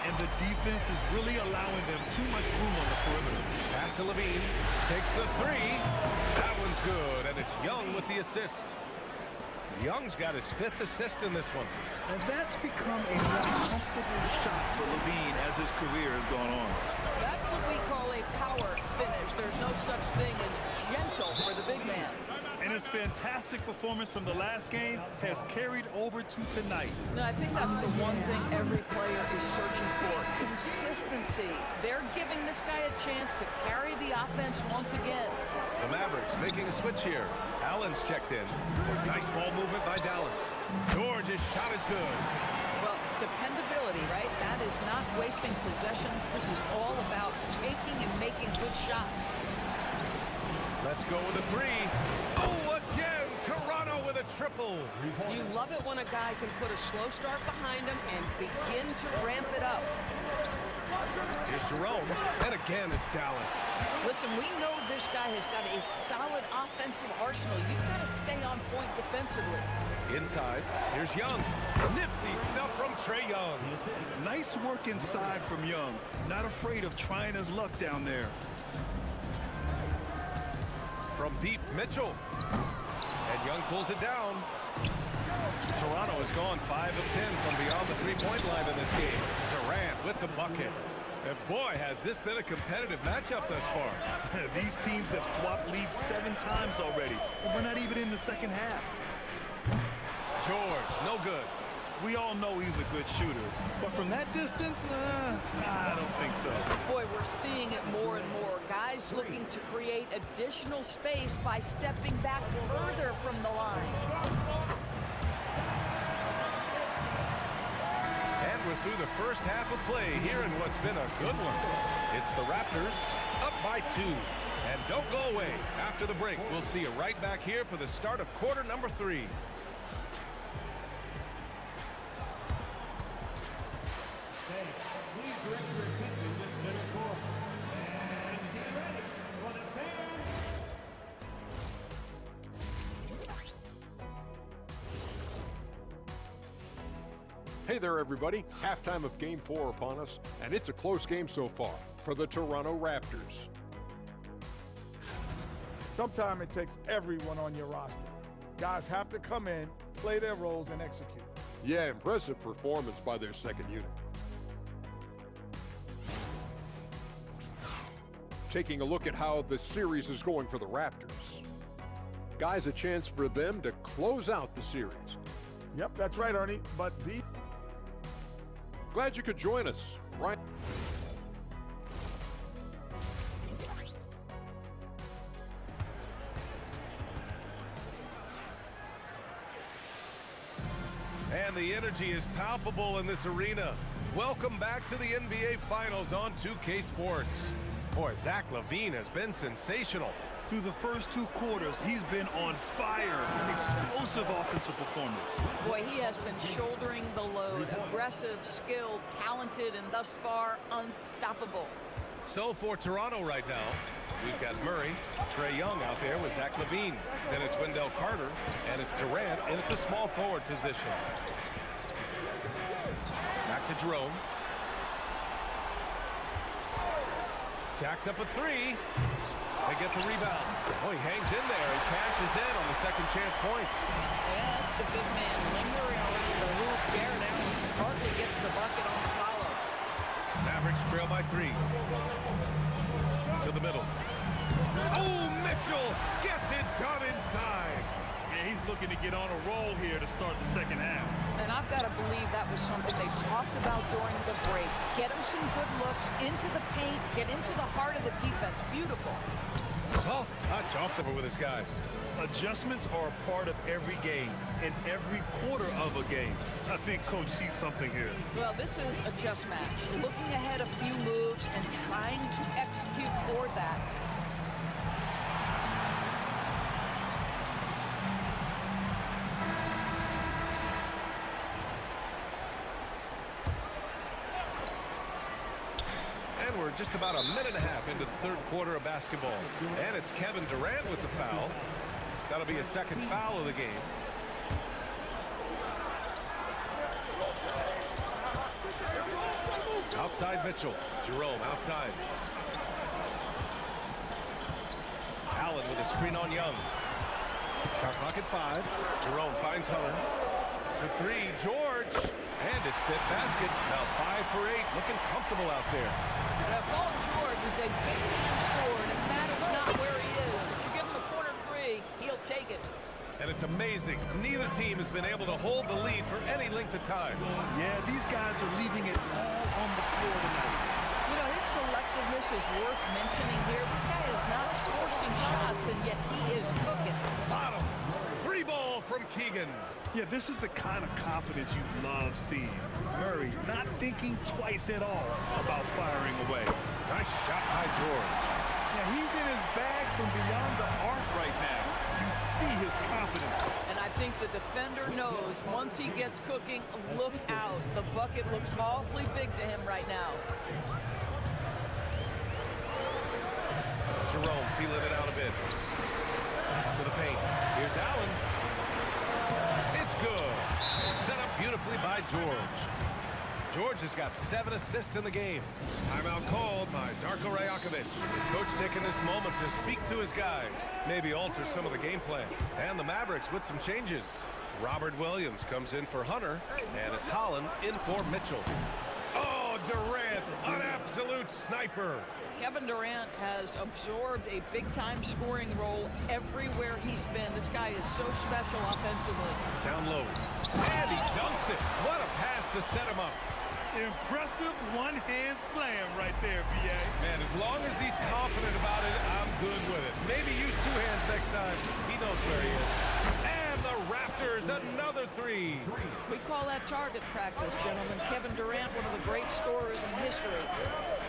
And the defense is really allowing them too much room on the perimeter. Pass to LaVine. Takes the three. That one's good, and it's Young with the assist. Young's got his 5th assist in this one. And that's become a more comfortable shot for LaVine as his career has gone on. That's what we call a power finish. There's no such thing as gentle for the big man. And his fantastic performance from the last game has carried over to tonight. No, I think that's the one thing every player is searching for. Consistency. They're giving this guy a chance to carry the offense once again. The Mavericks making a switch here. Allen's checked in. Nice ball movement by Dallas. George's shot is good. Well, dependability, right? That is not wasting possessions. This is all about taking and making good shots. Let's go with a three. Oh, again, Toronto with a triple. You love it when a guy can put a slow start behind him and begin to ramp it up. Here's Jerome, and again it's Dallas. Listen, we know this guy has got a solid offensive arsenal. You've got to stay on point defensively. Inside, here's Young. Nifty stuff from Trae Young. Nice work inside from Young. Not afraid of trying his luck down there. From deep, Mitchell. And Young pulls it down. Toronto has gone 5 of 10 from beyond the three-point line in this game. Durant with the bucket. And boy, has this been a competitive matchup thus far. These teams have swapped leads 7 times already, and we're not even in the second half. George, no good. We all know he's a good shooter, but from that distance, I don't think so. Boy, we're seeing it more and more. Guys looking to create additional space by stepping back further from the line. And we're through the first half of play here in what's been a good one. It's the Raptors up by 2. And don't go away. After the break, we'll see you right back here for the start of quarter number 3. Please direct your attention to center court. And get ready for the fans. Hey there, everybody. Halftime of Game 4 upon us, and it's a close game so far for the Toronto Raptors. Sometimes it takes everyone on your roster. Guys have to come in, play their roles, and execute. Yeah, impressive performance by their second unit. Taking a look at how the series is going for the Raptors. Guys, a chance for them to close out the series. Yep, that's right, Ernie. But glad you could join us, right? And the energy is palpable in this arena. Welcome back to the NBA Finals on 2K Sports. Boy, Zach LaVine has been sensational. Through the first 2 quarters, he's been on fire. Explosive offensive performance. Boy, he has been shouldering the load. Aggressive, skilled, talented, and thus far, unstoppable. So for Toronto right now, we've got Murray, Trae Young out there with Zach LaVine. Then it's Wendell Carter, and it's Durant in at the small forward position. Back to Jerome. Jacks up a 3. They get the rebound. Oh, he hangs in there and cashes in on the second chance points. Yes, the big man lingering around the hoop. Jared Allen hardly gets the bucket on the follow. Mavericks trail by 3. To the middle. Oh, Mitchell gets it done inside. Yeah, he's looking to get on a roll here to start the second half. And I've got to believe that was something they talked about during the break. Get him some good looks into the paint, get into the heart of the defense. Beautiful. Soft touch off the with his guys. Adjustments are a part of every game, in every quarter of a game. I think Coach sees something here. Well, this is a chess match. Looking ahead a few moves and trying to execute toward that. And we're just about a minute and a half into the third quarter of basketball. And it's Kevin Durant with the foul. That'll be a second foul of the game. Outside Mitchell. Jerome outside. Allen with a screen on Young. Shot clock at 5. Jerome finds Hunter. For 3, George. And his fifth basket. Now 5 for 8. Looking comfortable out there. Paul George is a big-time scorer, and it matters not where he is. If you give him a corner 3, he'll take it. And it's amazing. Neither team has been able to hold the lead for any length of time. Yeah, these guys are leaving it all on the floor tonight. You know, his selectiveness is worth mentioning here. This guy is not forcing shots, and yet he is cooking. Bottom. Free ball from Keegan. Yeah, this is the kind of confidence you love seeing. Murray not thinking twice at all about firing away. Nice shot by George. Yeah, he's in his bag from beyond the arc right now. You see his confidence. And I think the defender knows once he gets cooking, look out. The bucket looks awfully big to him right now. Jerome feeling it out a bit. To the paint. Here's Allen. It's good. Set up beautifully by George. George has got 7 assists in the game. Timeout called by Darko Rajakovic. Coach taking this moment to speak to his guys. Maybe alter some of the game plan. And the Mavericks with some changes. Robert Williams comes in for Hunter. And it's Holland in for Mitchell. Oh, Durant, an absolute sniper. Kevin Durant has absorbed a big-time scoring role everywhere he's been. This guy is so special offensively. Down low. And he dunks it. What a pass to set him up. Impressive one-hand slam right there, B.A. Man, as long as he's confident about it, I'm good with it. Maybe use 2 hands next time. He knows where he is. And the Raptors, another 3. We call that target practice, gentlemen. Kevin Durant, one of the great scorers in history.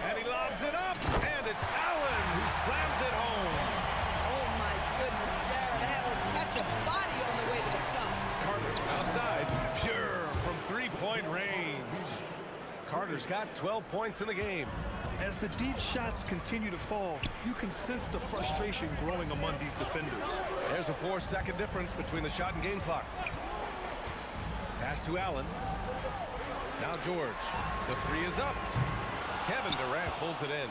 And he lobs it up, and it's Allen who slams it home. Oh, my goodness, Jared Allen catch a body on the way to the cup. Carter from outside, pure from 3-point range. Carter's got 12 points in the game. As the deep shots continue to fall, you can sense the frustration growing among these defenders. There's a 4-second difference between the shot and game clock. Pass to Allen. Now George. The 3 is up. Kevin Durant pulls it in.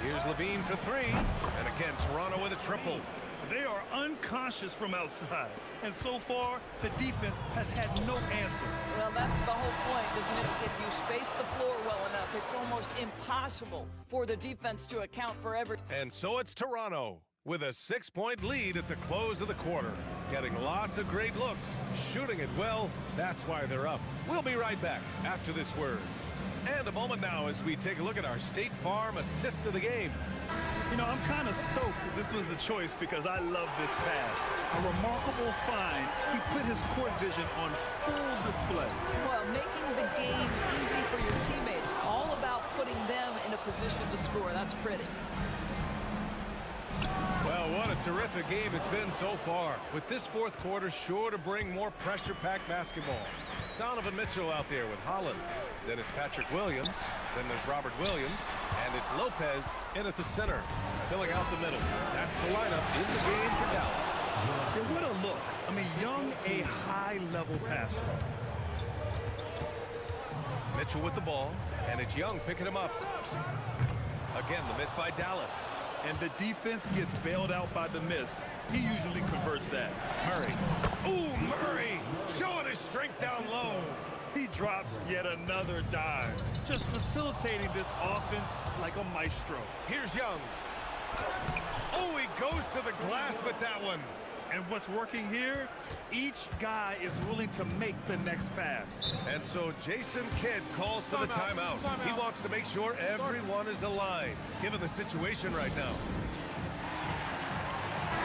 Here's Levine for 3. And again, Toronto with a triple. They are unconscious from outside. And so far, the defense has had no answer. Well, that's the whole point, isn't it? If you space the floor well enough, it's almost impossible for the defense to account for every... And so it's Toronto with a 6-point lead at the close of the quarter. Getting lots of great looks, shooting it well. That's why they're up. We'll be right back after this word. And a moment now as we take a look at our State Farm assist of the game. You know, I'm kind of stoked that this was a choice because I love this pass. A remarkable find. He put his court vision on full display. Well, making the game easy for your teammates. All about putting them in a position to score. That's pretty. Well, what a terrific game it's been so far. With this fourth quarter sure to bring more pressure-packed basketball. Donovan Mitchell out there with Holland. Then it's Patrick Williams. Then there's Robert Williams. And it's Lopez in at the center, filling out the middle. That's the lineup in the game for Dallas. Yeah, what a look. I mean, Young, a high-level passer. Mitchell with the ball. And it's Young picking him up. Again, the miss by Dallas. And the defense gets bailed out by the miss. He usually converts that. Murray. Ooh, Murray! Showing his strength down low. He drops yet another dive. Just facilitating this offense like a maestro. Here's Young. Oh, he goes to the glass with that one. And what's working here? Each guy is willing to make the next pass. And so Jason Kidd calls for the timeout. He wants to make sure everyone is aligned, given the situation right now.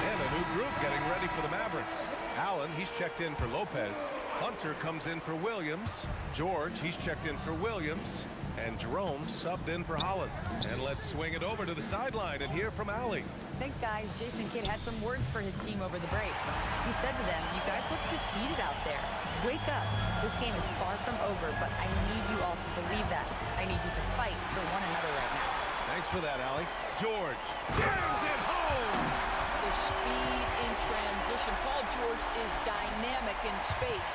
And a new group getting ready for the Mavericks. Allen, he's checked in for Lopez. Hunter comes in for Williams. George, he's checked in for Williams. And Jerome subbed in for Holland. And let's swing it over to the sideline and hear from Allie. Thanks, guys. Jason Kidd had some words for his team over the break. He said to them, "You guys look defeated out there. Wake up. This game is far from over, but I need you all to believe that. I need you to fight for one another right now." Thanks for that, Allie. George jams it home. The speed in transition. Paul George is dynamic in space.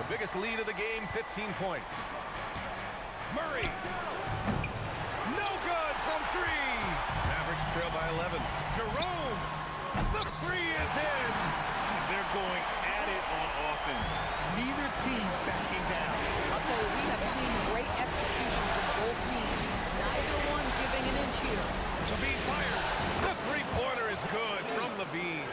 The biggest lead of the game, 15 points. Murray. No good from three. Mavericks trail by 11. Jerome. The three is in. They're going at it on offense. Neither team backing down. I'll tell you, we have seen great execution from both teams. Neither one giving an inch here. Levine fires. The three-pointer is good from Levine.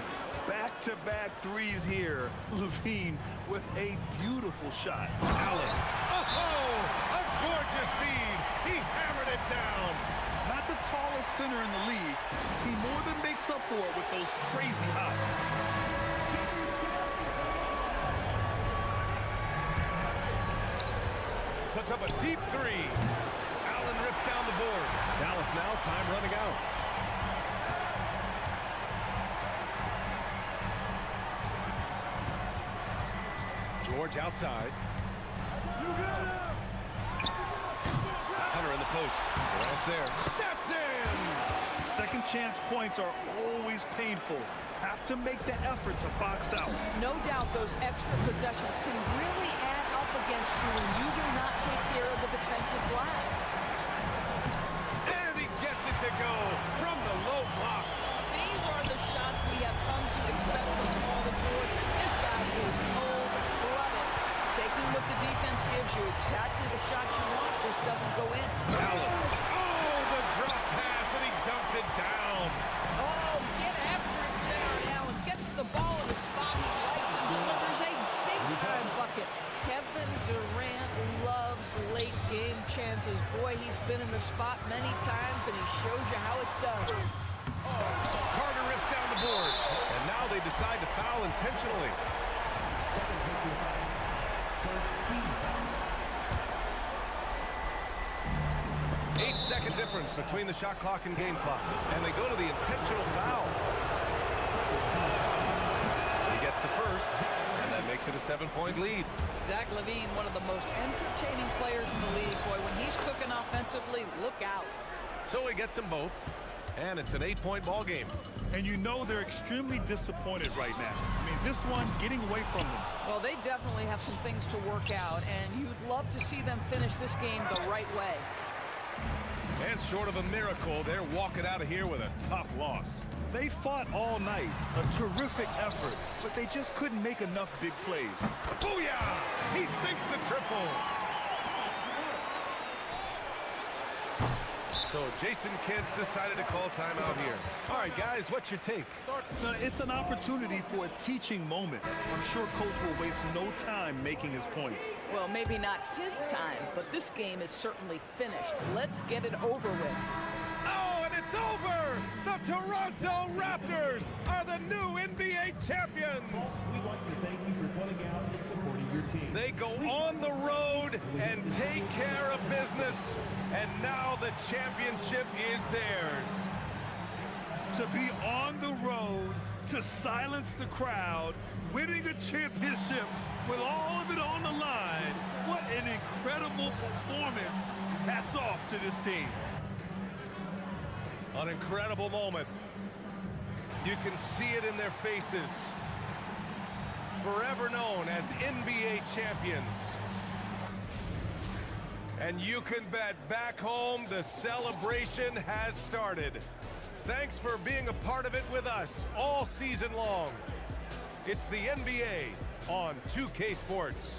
Back-to-back threes here. Levine with a beautiful shot. Allen. Oh, a gorgeous feed. He hammered it down. Not the tallest center in the league. He more than makes up for it with those crazy hops. Puts up a deep three. Allen rips down the board. Dallas now, time running out. George outside. Hunter in the post. Durant's there. That's in! Second chance points are always painful. Have to make the effort to box out. No doubt those extra possessions can really add up against you when you do not take care of the defensive glass. And he gets it to go from the low block. These are the shots we have come to expect from Paul George. This guy is cold-blooded. Taking what the defense gives you, exactly the shot you want, just doesn't go in. Allen. Oh, the drop pass, and he dunks it down. Oh, get after it, Jared Allen. Gets the ball in the spot he likes and delivers a big-time bucket. Kevin Durant loves late-game chances. Boy, he's been in the spot many times, and he shows you how it's done. Carter rips down the board. And now they decide to foul intentionally. 8-second difference between the shot clock and game clock. And they go to the intentional foul. He gets the first, and that makes it a 7-point lead. Zach LaVine, one of the most entertaining players in the league. Boy, when he's cooking offensively, look out. So he gets them both, and it's an 8-point ball game. And you know they're extremely disappointed right now. I mean, this one getting away from them. Well, they definitely have some things to work out, and you'd love to see them finish this game the right way. And short of a miracle, they're walking out of here with a tough loss. They fought all night, a terrific effort, but they just couldn't make enough big plays. Booyah! He sinks the triple. So Jason Kidd decided to call timeout here. All right, guys, what's your take? It's an opportunity for a teaching moment. I'm sure Coach will waste no time making his points. Well, maybe not his time, but this game is certainly finished. Let's get it over with. Oh, and it's over! The Toronto Raptors are the new NBA champions! We want to thank you for coming out and supporting your team. They go on the road and take care of business, and now the championship is theirs. To be on the road, to silence the crowd, winning a championship with all of it on the line, what an incredible performance. Hats off to this team. An incredible moment. You can see it in their faces. Forever known as NBA champions. And you can bet back home the celebration has started. Thanks for being a part of it with us all season long. It's the NBA on 2K Sports.